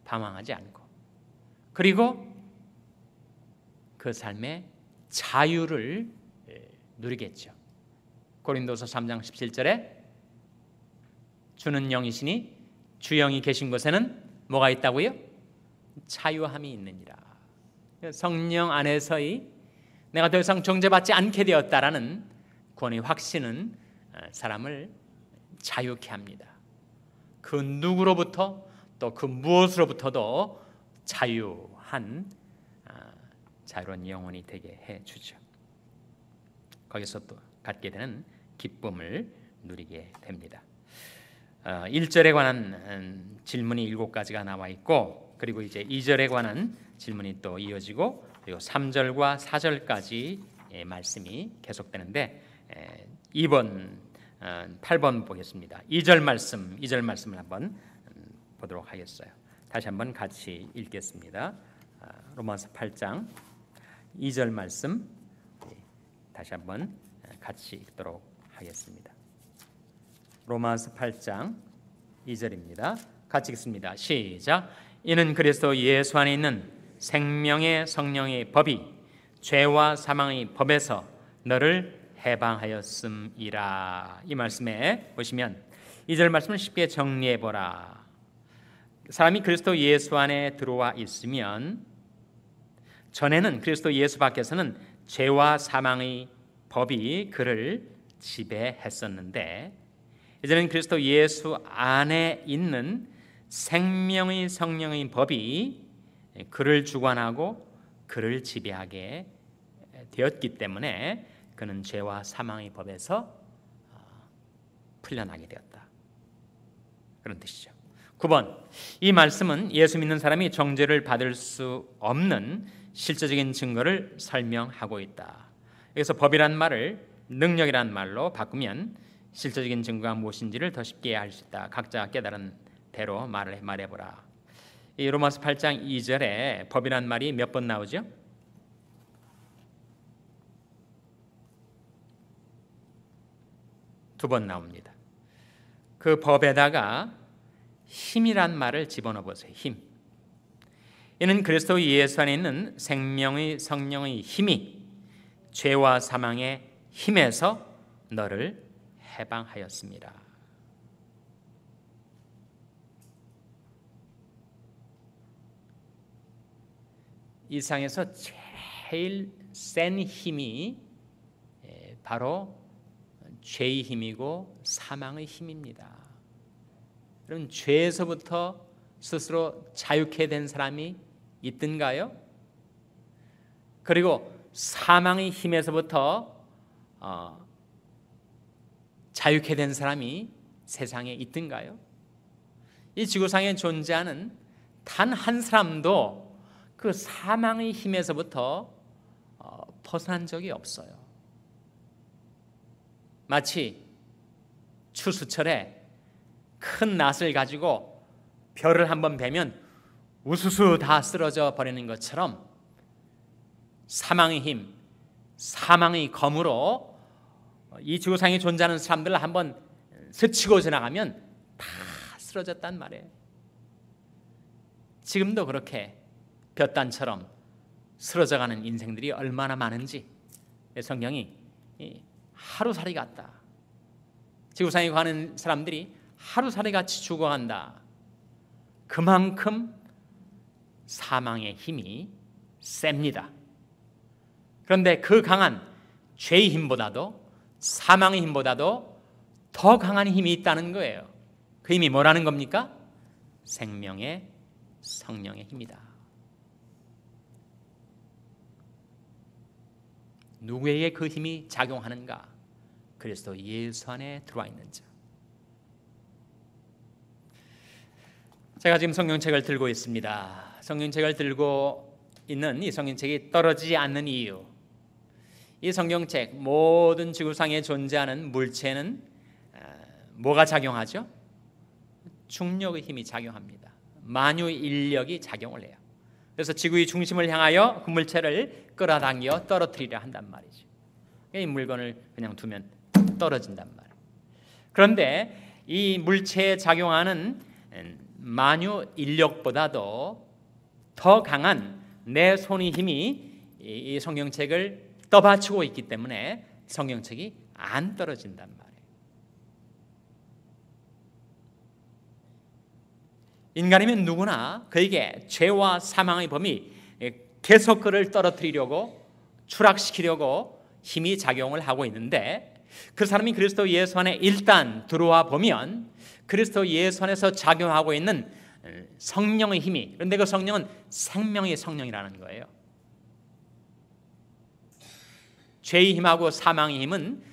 방황하지 않고, 그리고 그 삶의 자유를 누리겠죠. 고린도서 3장 17절에 주는 영이시니 주 영이 계신 곳에는 뭐가 있다고요? 자유함이 있느니라. 성령 안에서의 내가 더 이상 정죄받지 않게 되었다라는 구원의 확신은 사람을 자유케 합니다. 그 누구로부터 또 그 무엇으로부터도 자유한 자유로운 영혼이 되게 해주죠. 거기서 또 갖게 되는 기쁨을 누리게 됩니다. 1절에 관한 질문이 7가지가 나와 있고, 그리고 이제 2절에 관한 질문이 또 이어지고, 그리고 3절과 4절까지 말씀이 계속되는데 8번 보겠습니다. 2절 말씀을 한번 보도록 하겠어요. 다시 한번 같이 읽겠습니다. 로마서 8장 2절 말씀 다시 한번 같이 읽도록 하겠습니다. 로마서 8장 2절입니다. 같이 읽습니다. 시작. 이는 그리스도 예수 안에 있는 생명의 성령의 법이 죄와 사망의 법에서 너를 해방하였음이라. 이 말씀에 보시면 2절 말씀을 쉽게 정리해 보라. 사람이 그리스도 예수 안에 들어와 있으면, 전에는 그리스도 예수 밖에서는 죄와 사망의 법이 그를 지배했었는데, 이제는 그리스도 예수 안에 있는 생명의 성령의 법이 그를 주관하고 그를 지배하게 되었기 때문에 그는 죄와 사망의 법에서 풀려나게 되었다. 그런 뜻이죠. 9번, 이 말씀은 예수 믿는 사람이 정죄를 받을 수 없는 실제적인 증거를 설명하고 있다. 여기서 법이란 말을 능력이란 말로 바꾸면 실제적인 증거가 무엇인지를 더 쉽게 알 수 있다. 각자 깨달은 대로 말해보라. 이 로마서 8장 2절에 법이란 말이 몇 번 나오죠? 두 번 나옵니다. 그 법에다가 힘이란 말을 집어넣어 보세요. 힘. 이는 그리스도 예수 안에 있는 생명의 성령의 힘이 죄와 사망의 힘에서 너를 해방하였습니다. 이 세상에서 제일 센 힘이 바로 죄의 힘이고 사망의 힘입니다. 그럼 죄에서부터 스스로 자유케 된 사람이 있든가요? 그리고 사망의 힘에서부터 자유케 된 사람이 세상에 있든가요? 이 지구상에 존재하는 단 한 사람도 그 사망의 힘에서부터 벗어난 적이 없어요. 마치 추수철에 큰 낫을 가지고 벼를 한번 베면 우수수 다 쓰러져 버리는 것처럼 사망의 힘, 사망의 검으로 이 지구상에 존재하는 사람들을 한번 스치고 지나가면 다 쓰러졌단 말이에요. 지금도 그렇게 볕단처럼 쓰러져가는 인생들이 얼마나 많은지 성경이 하루살이 같다. 지구상에 가는 사람들이 하루살이 같이 죽어간다. 그만큼 사망의 힘이 셉니다. 그런데 그 강한 죄의 힘보다도 사망의 힘보다도 더 강한 힘이 있다는 거예요. 그 힘이 뭐라는 겁니까? 생명의 성령의 힘이다. 누구에게 그 힘이 작용하는가? 그리스도 예수 안에 들어와 있는 자. 제가 지금 성경책을 들고 있습니다. 성경책을 들고 있는 이 성경책이 떨어지지 않는 이유, 이 성경책 모든 지구상에 존재하는 물체는 뭐가 작용하죠? 중력의 힘이 작용합니다. 만유 인력이 작용을 해요. 그래서 지구의 중심을 향하여 그 물체를 끌어당겨 떨어뜨리려 한단 말이죠. 이 물건을 그냥 두면 떨어진단 말이에요. 그런데 이 물체에 작용하는 만유 인력보다도 더 강한 내 손의 힘이 이 성경책을 떠받치고 있기 때문에 성경책이 안 떨어진단 말이에요. 인간이면 누구나 그에게 죄와 사망의 범이 계속 그를 떨어뜨리려고 추락시키려고 힘이 작용을 하고 있는데, 그 사람이 그리스도 예수 안에 일단 들어와 보면 그리스도 예수 안에서 작용하고 있는 성령의 힘이, 그런데 그 성령은 생명의 성령이라는 거예요. 죄의 힘하고 사망의 힘은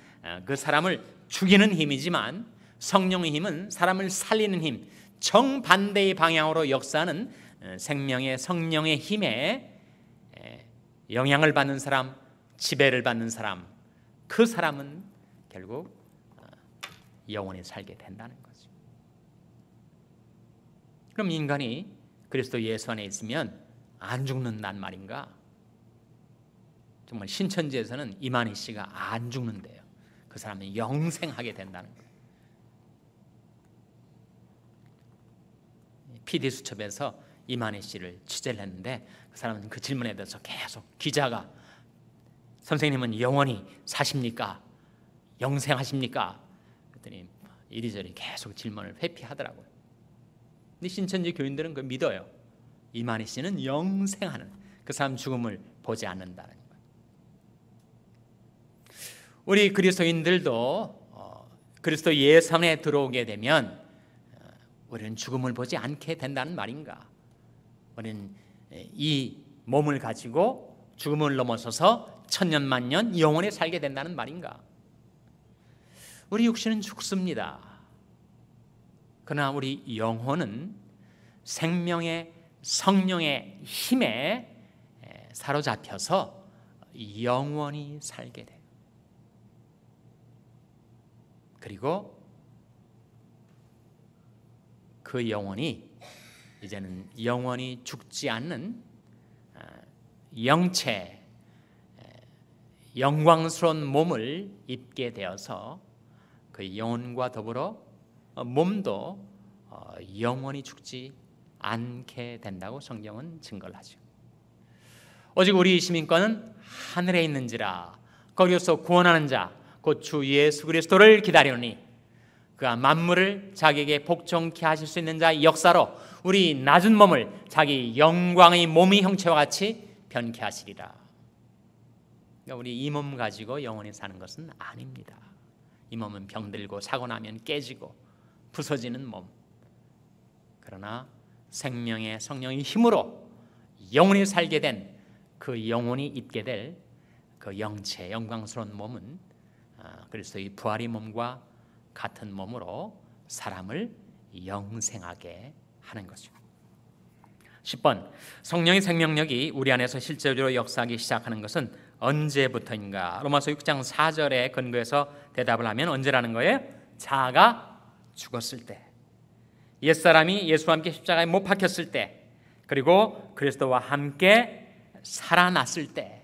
그 사람을 죽이는 힘이지만 성령의 힘은 사람을 살리는 힘, 정반대의 방향으로 역사하는 생명의 성령의 힘에 영향을 받는 사람, 지배를 받는 사람, 그 사람은 결국 영원히 살게 된다는 거죠. 그럼 인간이 그리스도 예수 안에 있으면 안 죽는단 말인가? 정말 신천지에서는 이만희 씨가 안 죽는데요. 그 사람은 영생하게 된다는 거예요. PD수첩에서 이만희 씨를 취재를 했는데 그 사람은 그 질문에 대해서 계속 기자가 선생님은 영원히 사십니까? 영생하십니까? 그랬더니 이리저리 계속 질문을 회피하더라고요. 근데 신천지 교인들은 그걸 믿어요. 이만희 씨는 영생하는, 그 사람 죽음을 보지 않는다는 거예요. 우리 그리스도인들도 그리스도 예수 안에 들어오게 되면 우리는 죽음을 보지 않게 된다는 말인가? 우리는 이 몸을 가지고 죽음을 넘어서서 천년만년 영원히 살게 된다는 말인가? 우리 육신은 죽습니다. 그러나 우리 영혼은 생명의 성령의 힘에 사로잡혀서 영원히 살게 돼요. 그리고 그 영혼이 이제는 영원히 죽지 않는 영체, 영광스러운 몸을 입게 되어서 그 영혼과 더불어 몸도 영원히 죽지 않게 된다고 성경은 증거를 하죠. 오직 우리 시민권은 하늘에 있는지라 거기서 구원하는 자 곧 주 예수 그리스도를 기다리노니 그가 만물을 자기에게 복종케 하실 수 있는 자의 역사로 우리 낮은 몸을 자기 영광의 몸의 형체와 같이 변케 하시리라. 그러니까 우리 이 몸 가지고 영원히 사는 것은 아닙니다. 이 몸은 병들고 사고 나면 깨지고 부서지는 몸. 그러나 생명의 성령의 힘으로 영원히 살게 된 그 영혼이 입게 될 그 영체 영광스러운 몸은 그리스도의 부활의 몸과 같은 몸으로 사람을 영생하게 하는 것이죠. 10번, 성령의 생명력이 우리 안에서 실제로 역사하기 시작하는 것은 언제부터인가? 로마서 6장 4절에 근거해서 대답을 하면 언제라는 거예요? 자아가 죽었을 때, 옛사람이 예수와 함께 십자가에 못 박혔을 때, 그리고 그리스도와 함께 살아났을 때,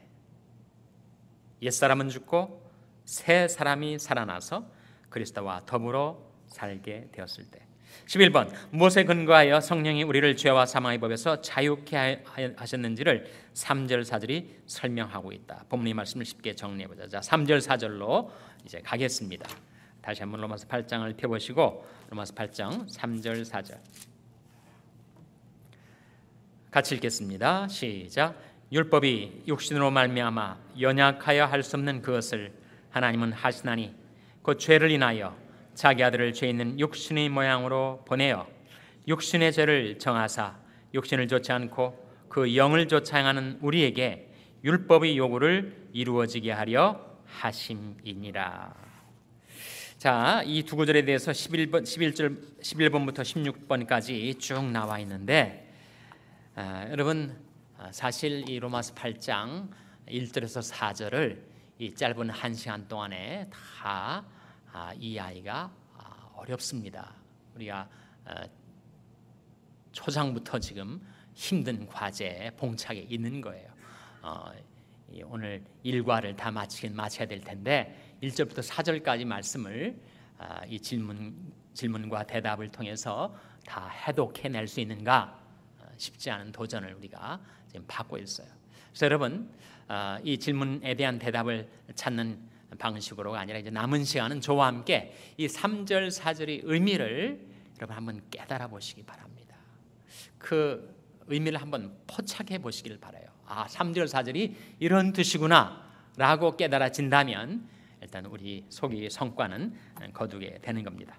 옛사람은 죽고 새 사람이 살아나서 그리스도와 더불어 살게 되었을 때. 11번, 무엇에 근거하여 성령이 우리를 죄와 사망의 법에서 자유케 하셨는지를 3절 4절이 설명하고 있다. 본문의 말씀을 쉽게 정리해보자. 자, 3절 4절로 이제 가겠습니다. 다시 한번 로마서 8장을 펴보시고 로마서 8장 3절 4절 같이 읽겠습니다. 시작. 율법이 육신으로 말미암아 연약하여 할 수 없는 그것을 하나님은 하시나니 그 죄를 인하여 자기 아들을 죄 있는 육신의 모양으로 보내어 육신의 죄를 정하사 육신을 좋지 않고 그 영을 좋지 행하는 우리에게 율법의 요구를 이루어지게 하려 하심이니라. 자, 이 두 구절에 대해서 11번부터 16번까지 쭉 나와 있는데 여러분 사실 이 로마서 8장 1절에서 4절을 이 짧은 1시간 동안에 다 이해하기가 어렵습니다. 우리가 초장부터 지금 힘든 과제에 봉착해 있는 거예요. 오늘 일과를 다 마쳐야 될 텐데 1절부터 4절까지 말씀을 이 질문과 대답을 통해서 다 해독해낼 수 있는가 쉽지 않은 도전을 우리가 지금 받고 있어요. 그래서 여러분 이 질문에 대한 대답을 찾는 방식으로가 아니라 이제 남은 시간은 저와 함께 이 3절 4절의 의미를 여러분 한번 깨달아 보시기 바랍니다. 그 의미를 한번 포착해 보시길 바라요. 3절 4절이 이런 뜻이구나 라고 깨달아진다면 일단 우리 속의 성과는 거두게 되는 겁니다.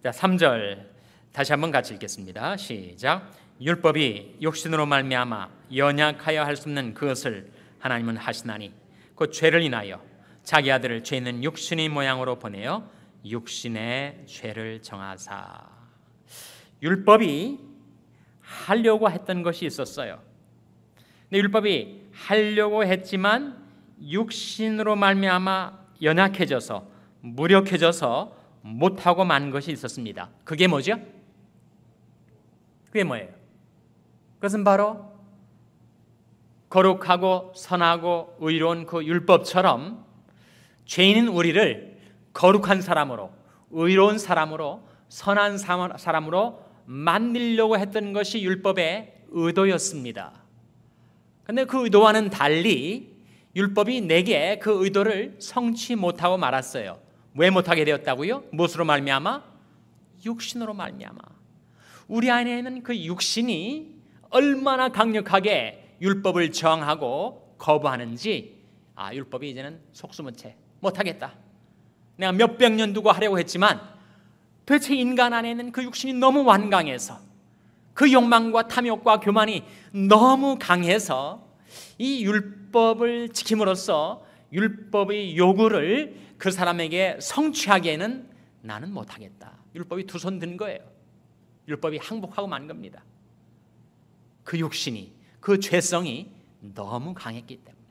자, 3절 다시 한번 같이 읽겠습니다. 시작. 율법이 육신으로 말미암아 연약하여 할 수 없는 그것을 하나님은 하시나니 그 죄를 인하여 자기 아들을 죄 있는 육신의 모양으로 보내어 육신의 죄를 정하사. 율법이 하려고 했던 것이 있었어요. 근데 율법이 하려고 했지만 육신으로 말미암아 연약해져서 무력해져서 못하고 만 것이 있었습니다. 그게 뭐죠? 그게 뭐예요? 그것은 바로 거룩하고 선하고 의로운 그 율법처럼 죄인인 우리를 거룩한 사람으로, 의로운 사람으로, 선한 사람으로 만들려고 했던 것이 율법의 의도였습니다. 그런데 그 의도와는 달리 율법이 내게 그 의도를 성취 못하고 말았어요. 왜 못하게 되었다고요? 무엇으로 말미암아? 육신으로 말미암아. 우리 안에 있는 그 육신이 얼마나 강력하게 율법을 저항하고 거부하는지 율법이 이제는 속수무책 못하겠다. 내가 몇백 년 두고 하려고 했지만 도대체 인간 안에 있는 그 육신이 너무 완강해서 그 욕망과 탐욕과 교만이 너무 강해서 이 율법을 지킴으로써 율법의 요구를 그 사람에게 성취하기에는 나는 못하겠다. 율법이 두 손 든 거예요. 율법이 항복하고 만 겁니다. 그 육신이, 그 죄성이 너무 강했기 때문에.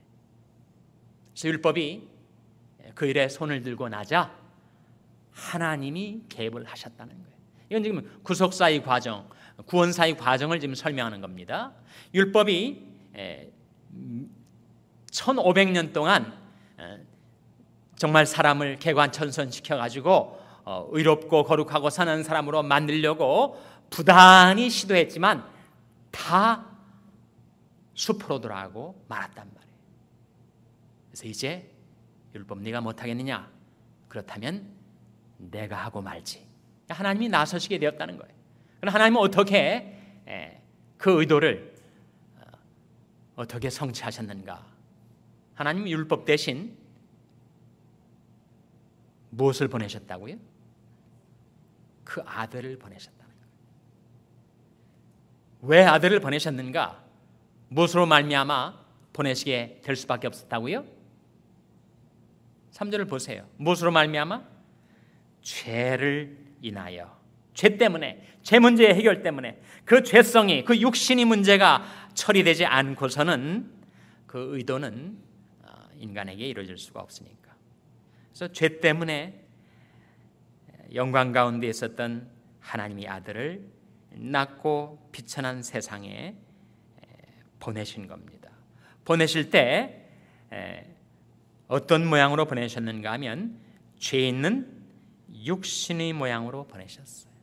그래서 율법이 그 일에 손을 들고 나자 하나님이 개입을 하셨다는 거예요. 이건 지금 구속사의 과정, 구원사의 과정을 지금 설명하는 겁니다. 율법이 1500년 동안 정말 사람을 개관천선시켜가지고 의롭고 거룩하고 선한 사람으로 만들려고 부단히 시도했지만 다 수포로 돌아가고 말았단 말이에요. 그래서 이제 율법 네가 못하겠느냐? 그렇다면 내가 하고 말지. 하나님이 나서시게 되었다는 거예요. 그럼 하나님은 어떻게 그 의도를 어떻게 성취하셨는가? 하나님은 율법 대신 무엇을 보내셨다고요? 그 아들을 보내셨다는 거예요. 왜 아들을 보내셨는가? 무엇으로 말미암아 보내시게 될 수밖에 없었다고요? 3절을 보세요. 무엇으로 말미암아? 죄를 인하여. 죄 때문에, 죄 문제의 해결 때문에, 그 죄성이, 그 육신이 문제가 처리되지 않고서는 그 의도는 인간에게 이루어질 수가 없으니까. 그래서 죄 때문에 영광 가운데 있었던 하나님의 아들을 낮고 비천한 세상에 보내신 겁니다. 보내실 때 어떤 모양으로 보내셨는가 하면 죄 있는 육신의 모양으로 보내셨어요.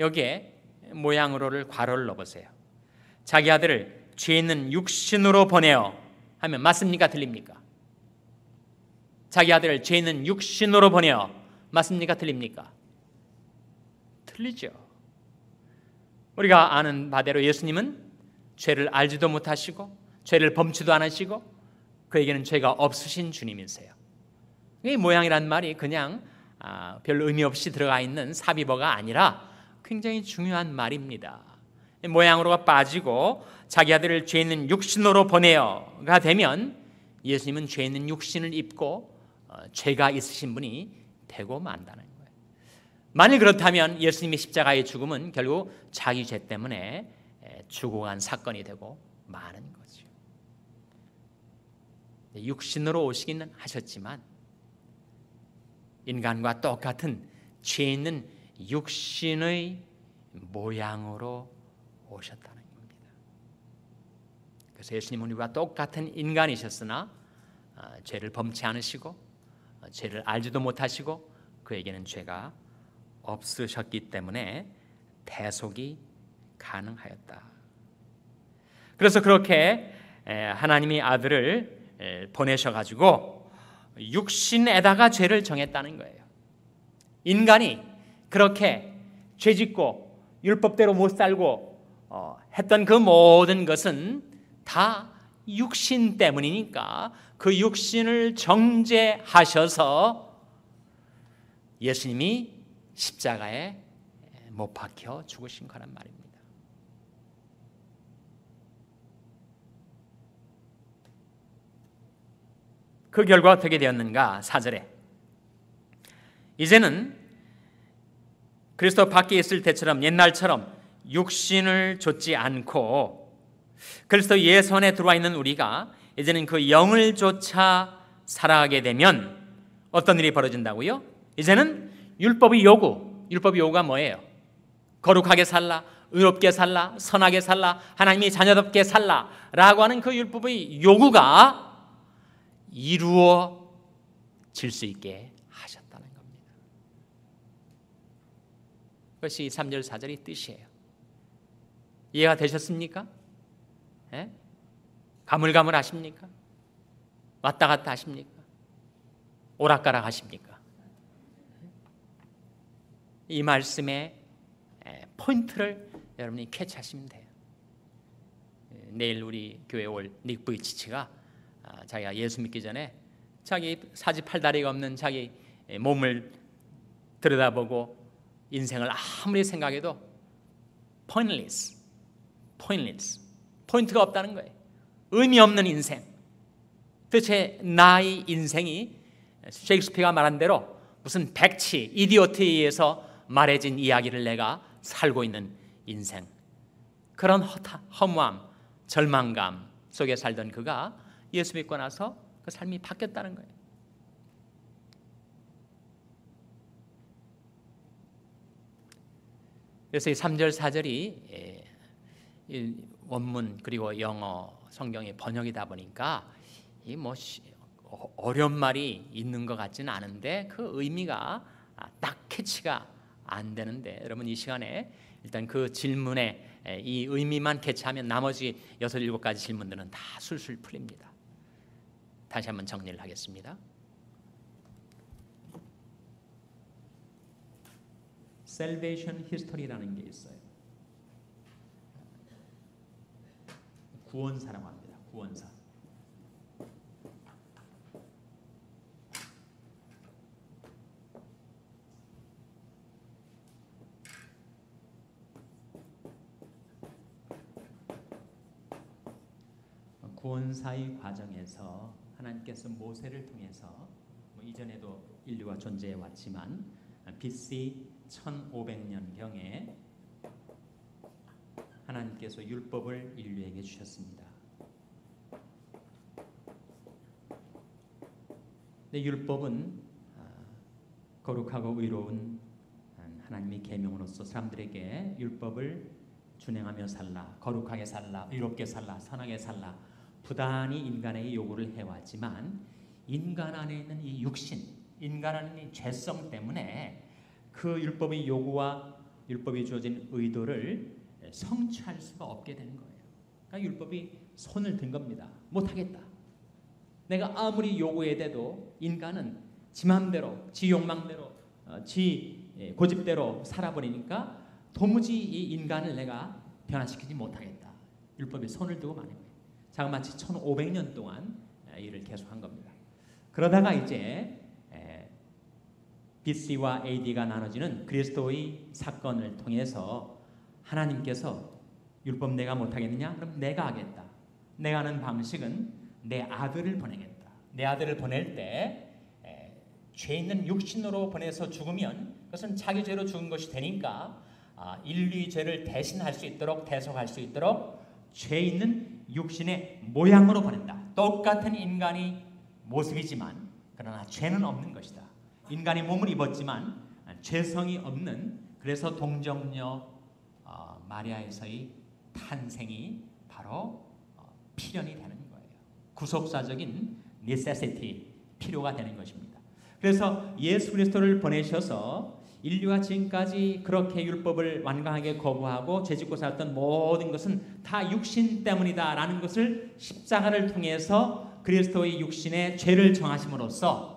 여기에 모양으로를 괄호를 넣어보세요. 자기 아들을 죄 있는 육신으로 보내어 하면 맞습니까? 틀립니까? 자기 아들을 죄 있는 육신으로 보내어 맞습니까? 틀립니까? 틀리죠. 우리가 아는 바대로 예수님은 죄를 알지도 못하시고 죄를 범치도 않으시고 그에게는 죄가 없으신 주님이세요. 이 모양이란 말이 그냥 별 의미 없이 들어가 있는 삽입어가 아니라 굉장히 중요한 말입니다. 모양으로가 빠지고 자기 아들을 죄 있는 육신으로 보내어가 되면 예수님은 죄 있는 육신을 입고 죄가 있으신 분이 되고 만다는 거예요. 만일 그렇다면 예수님의 십자가의 죽음은 결국 자기 죄 때문에 죽어간 사건이 되고 마는 거죠. 육신으로 오시기는 하셨지만 인간과 똑같은 죄 있는 육신의 모양으로 오셨다는 겁니다. 그래서 예수님은 우리와 똑같은 인간이셨으나 죄를 범치 않으시고 죄를 알지도 못하시고 그에게는 죄가 없으셨기 때문에 대속이 가능하였다. 그래서 그렇게 하나님의 아들을 보내셔가지고 육신에다가 죄를 정했다는 거예요. 인간이 그렇게 죄짓고 율법대로 못 살고 했던 그 모든 것은 다 육신 때문이니까 그 육신을 정죄하셔서 예수님이 십자가에 못 박혀 죽으신 거란 말입니다. 그 결과 어떻게 되었는가? 4절에 이제는 그리스도 밖에 있을 때처럼 옛날처럼 육신을 좇지 않고 그리스도 예선에 들어와 있는 우리가 이제는 그 영을 좇아 살아가게 되면 어떤 일이 벌어진다고요? 이제는 율법의 요구가 뭐예요? 거룩하게 살라, 의롭게 살라, 선하게 살라, 하나님의 자녀답게 살라 라고 하는 그 율법의 요구가 이루어질 수 있게 하셨다는 겁니다. 그것이 3절 4절의 뜻이에요. 이해가 되셨습니까? 예? 가물가물 하십니까? 왔다 갔다 하십니까? 오락가락 하십니까? 이 말씀의 포인트를 여러분이 캐치하시면 돼요. 내일 우리 교회 올 닉 부이치치가 자기가 예수 믿기 전에 자기 사지팔다리가 없는 자기 몸을 들여다보고 인생을 아무리 생각해도 pointless, 포인트가 없다는 거예요. 의미 없는 인생. 도대체 나의 인생이 셰익스피어가 말한 대로 무슨 백치, 이디오트에 의해서 말해진 이야기를 내가 살고 있는 인생. 그런 허무함, 절망감 속에 살던 그가 예수 믿고 나서 그 삶이 바뀌었다는 거예요. 그래서 이 3절 4절이 원문 그리고 영어 성경의 번역이다 보니까 이 뭐 어려운 말이 있는 것 같지는 않은데 그 의미가 딱 캐치가 안 되는데, 여러분 이 시간에 일단 그 질문에 이 의미만 캐치하면 나머지 6, 7가지 질문들은 다 술술 풀립니다. 다시 한번 정리를 하겠습니다. Salvation History라는 게 있어요. 구원사라고 합니다. 구원사. 구원사의 과정에서 하나님께서 모세를 통해서 이전에도 인류가 존재해 왔지만 BC 1500년경에 하나님께서 율법을 인류에게 주셨습니다. 근데 율법은 거룩하고 의로운 하나님의 계명으로서 사람들에게 율법을 준행하며 살라, 거룩하게 살라, 의롭게 살라, 선하게 살라, 부단히 인간에게 요구를 해왔지만 인간 안에 있는 이 육신, 인간 안에 있는 이 죄성 때문에 그 율법의 요구와 율법이 주어진 의도를 성취할 수가 없게 되는 거예요. 그러니까 율법이 손을 든 겁니다. 못하겠다. 내가 아무리 요구해대도 인간은 지 맘대로, 지 욕망대로, 지 고집대로 살아버리니까 도무지 이 인간을 내가 변화시키지 못하겠다. 율법이 손을 두고 마는 거예요. 자그마치 1500년 동안 일을 계속한 겁니다. 그러다가 이제 BC와 AD가 나눠지는 그리스도의 사건을 통해서 하나님께서 율법 내가 못하겠느냐? 그럼 내가 하겠다. 내가 하는 방식은 내 아들을 보내겠다. 내 아들을 보낼 때 죄 있는 육신으로 보내서 죽으면 그것은 자기 죄로 죽은 것이 되니까 인류의 죄를 대신할 수 있도록, 대속할 수 있도록 죄 있는 육신의 모양으로 보낸다. 똑같은 인간의 모습이지만 그러나 죄는 없는 것이다. 인간이 몸을 입었지만 죄성이 없는, 그래서 동정녀 마리아에서의 탄생이 바로 필연이 되는 거예요. 구속사적인 necessity, 필요가 되는 것입니다. 그래서 예수 그리스도를 보내셔서 인류가 지금까지 그렇게 율법을 완강하게 거부하고 죄짓고 살았던 모든 것은 다 육신 때문이다라는 것을 십자가를 통해서 그리스도의 육신의 죄를 정하심으로써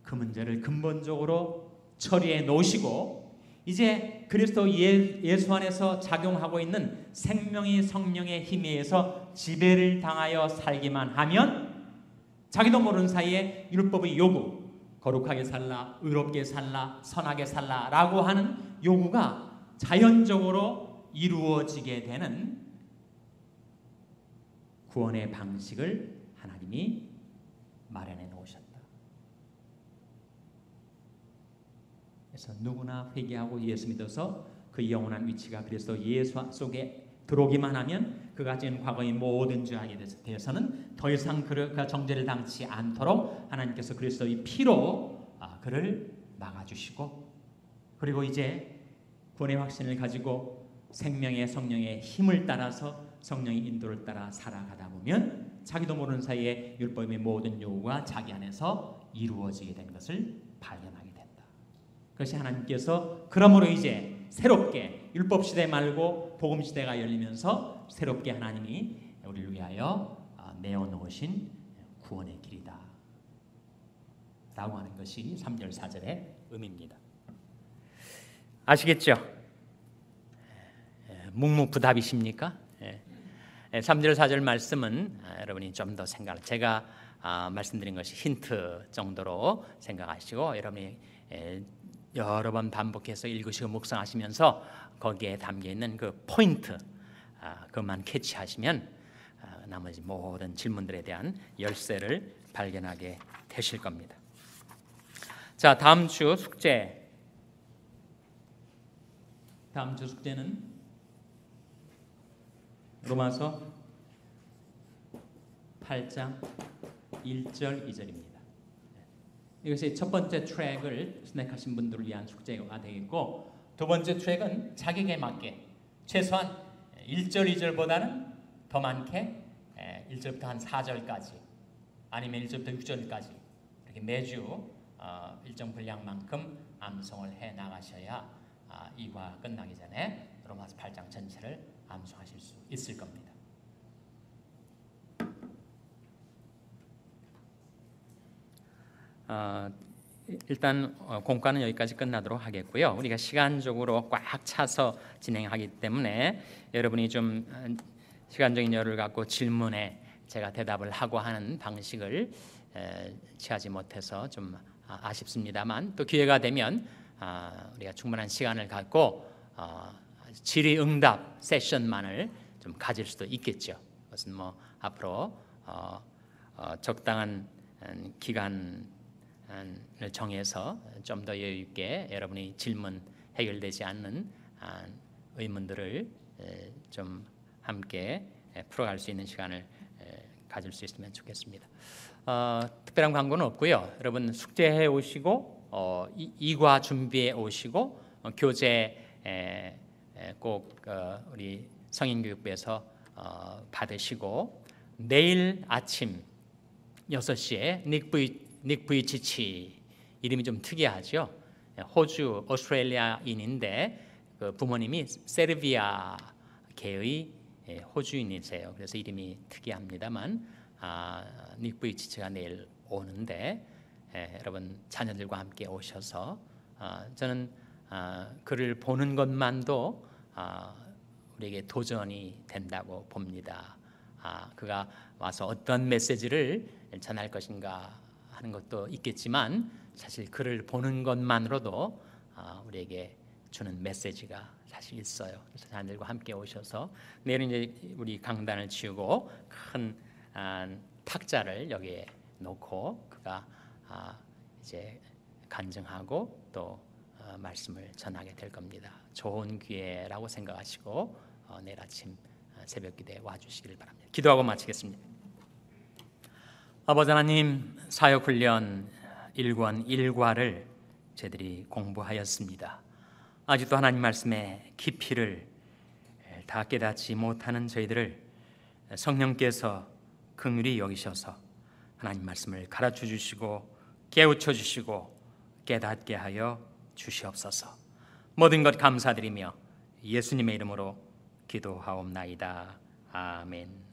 그 문제를 근본적으로 처리해 놓으시고, 이제 그리스도 예수 안에서 작용하고 있는 생명의 성령의 힘에 의해서 지배를 당하여 살기만 하면 자기도 모르는 사이에 율법의 요구, 거룩하게 살라, 의롭게 살라, 선하게 살라 라고 하는 요구가 자연적으로 이루어지게 되는 구원의 방식을 하나님이 마련해 놓으셨다. 그래서 누구나 회개하고 예수 믿어서 그 영원한 위치가 그리스도 예수 속에 들어오기만 하면 그가 지은 과거의 모든 죄악에 대해서는 더 이상 그가 정죄를 당치 않도록 하나님께서 그리스도의 피로 그를 막아주시고, 그리고 이제 구원의 확신을 가지고 생명의 성령의 힘을 따라서 성령의 인도를 따라 살아가다 보면 자기도 모르는 사이에 율법의 모든 요구가 자기 안에서 이루어지게 된 것을 발견하게 된다. 그것이 하나님께서 그러므로 이제 새롭게 율법 시대 말고 복음 시대가 열리면서 새롭게 하나님이 우리를 위하여 내어놓으신 구원의 길이다 라고 하는 것이 3절 4절의 의미입니다. 아시겠죠? 묵묵부답이십니까? 3절 4절 말씀은 여러분이 좀 더 생각, 제가 말씀드린 것이 힌트 정도로 생각하시고 여러분이 여러 번 반복해서 읽으시고 묵상하시면서 거기에 담겨있는 그 포인트 그것만 캐치하시면 나머지 모든 질문들에 대한 열쇠를 발견하게 되실 겁니다. 자, 다음 주 숙제는 로마서 8장 1절 2절입니다. 이것이 첫 번째 트랙을 스낵하신 분들을 위한 숙제가 되겠고, 두 번째 트랙은 자격에 맞게 최소한 1절, 2절보다는 더 많게 1절부터 한 4절까지 아니면 1절부터 6절까지 이렇게 매주 일정 분량만큼 암송을 해 나가셔야 이 과 끝나기 전에 로마서 8장 전체를 암송하실 수 있을 겁니다. 일단 공과는 여기까지 끝나도록 하겠고요. 우리가 시간적으로 꽉 차서 진행하기 때문에 여러분이 좀 시간적인 여유를 갖고 질문에 제가 대답을 하고 하는 방식을 취하지 못해서 좀 아쉽습니다만, 또 기회가 되면 우리가 충분한 시간을 갖고 질의응답 세션만을 좀 가질 수도 있겠죠. 그것은 뭐 앞으로 적당한 기간을 정해서 좀 더 여유 있게 여러분이 질문 해결되지 않는 의문들을 좀 함께 풀어갈 수 있는 시간을 가질 수 있으면 좋겠습니다. 특별한 광고는 없고요. 여러분 숙제해 오시고 이과 준비해 오시고 교재 꼭 우리 성인교육부에서 받으시고 내일 아침 6시에 닉 부이치치, 이름이 좀 특이하죠. 호주 오스트레일리아인인데 그 부모님이 세르비아계의 호주인이세요. 그래서 이름이 특이합니다만 닉 부이치치가 내일 오는데 여러분 자녀들과 함께 오셔서 저는 그를 보는 것만도 우리에게 도전이 된다고 봅니다. 그가 와서 어떤 메시지를 전할 것인가 하는 것도 있겠지만 사실 그를 보는 것만으로도 우리에게 주는 메시지가 사실 있어요. 그래서 자녀들과 함께 오셔서 내일은 이제 우리 강단을 치우고 큰 탁자를 여기에 놓고 그가 이제 간증하고 또 말씀을 전하게 될 겁니다. 좋은 기회라고 생각하시고 내일 아침 새벽 기도에 와주시길 바랍니다. 기도하고 마치겠습니다. 아버지 하나님, 사역훈련 1권 1과를 저희들이 공부하였습니다. 아직도 하나님 말씀의 깊이를 다 깨닫지 못하는 저희들을 성령께서 긍휼히 여기셔서 하나님 말씀을 가르쳐 주시고 깨우쳐 주시고 깨닫게 하여 주시옵소서. 모든 것 감사드리며 예수님의 이름으로 기도하옵나이다. 아멘.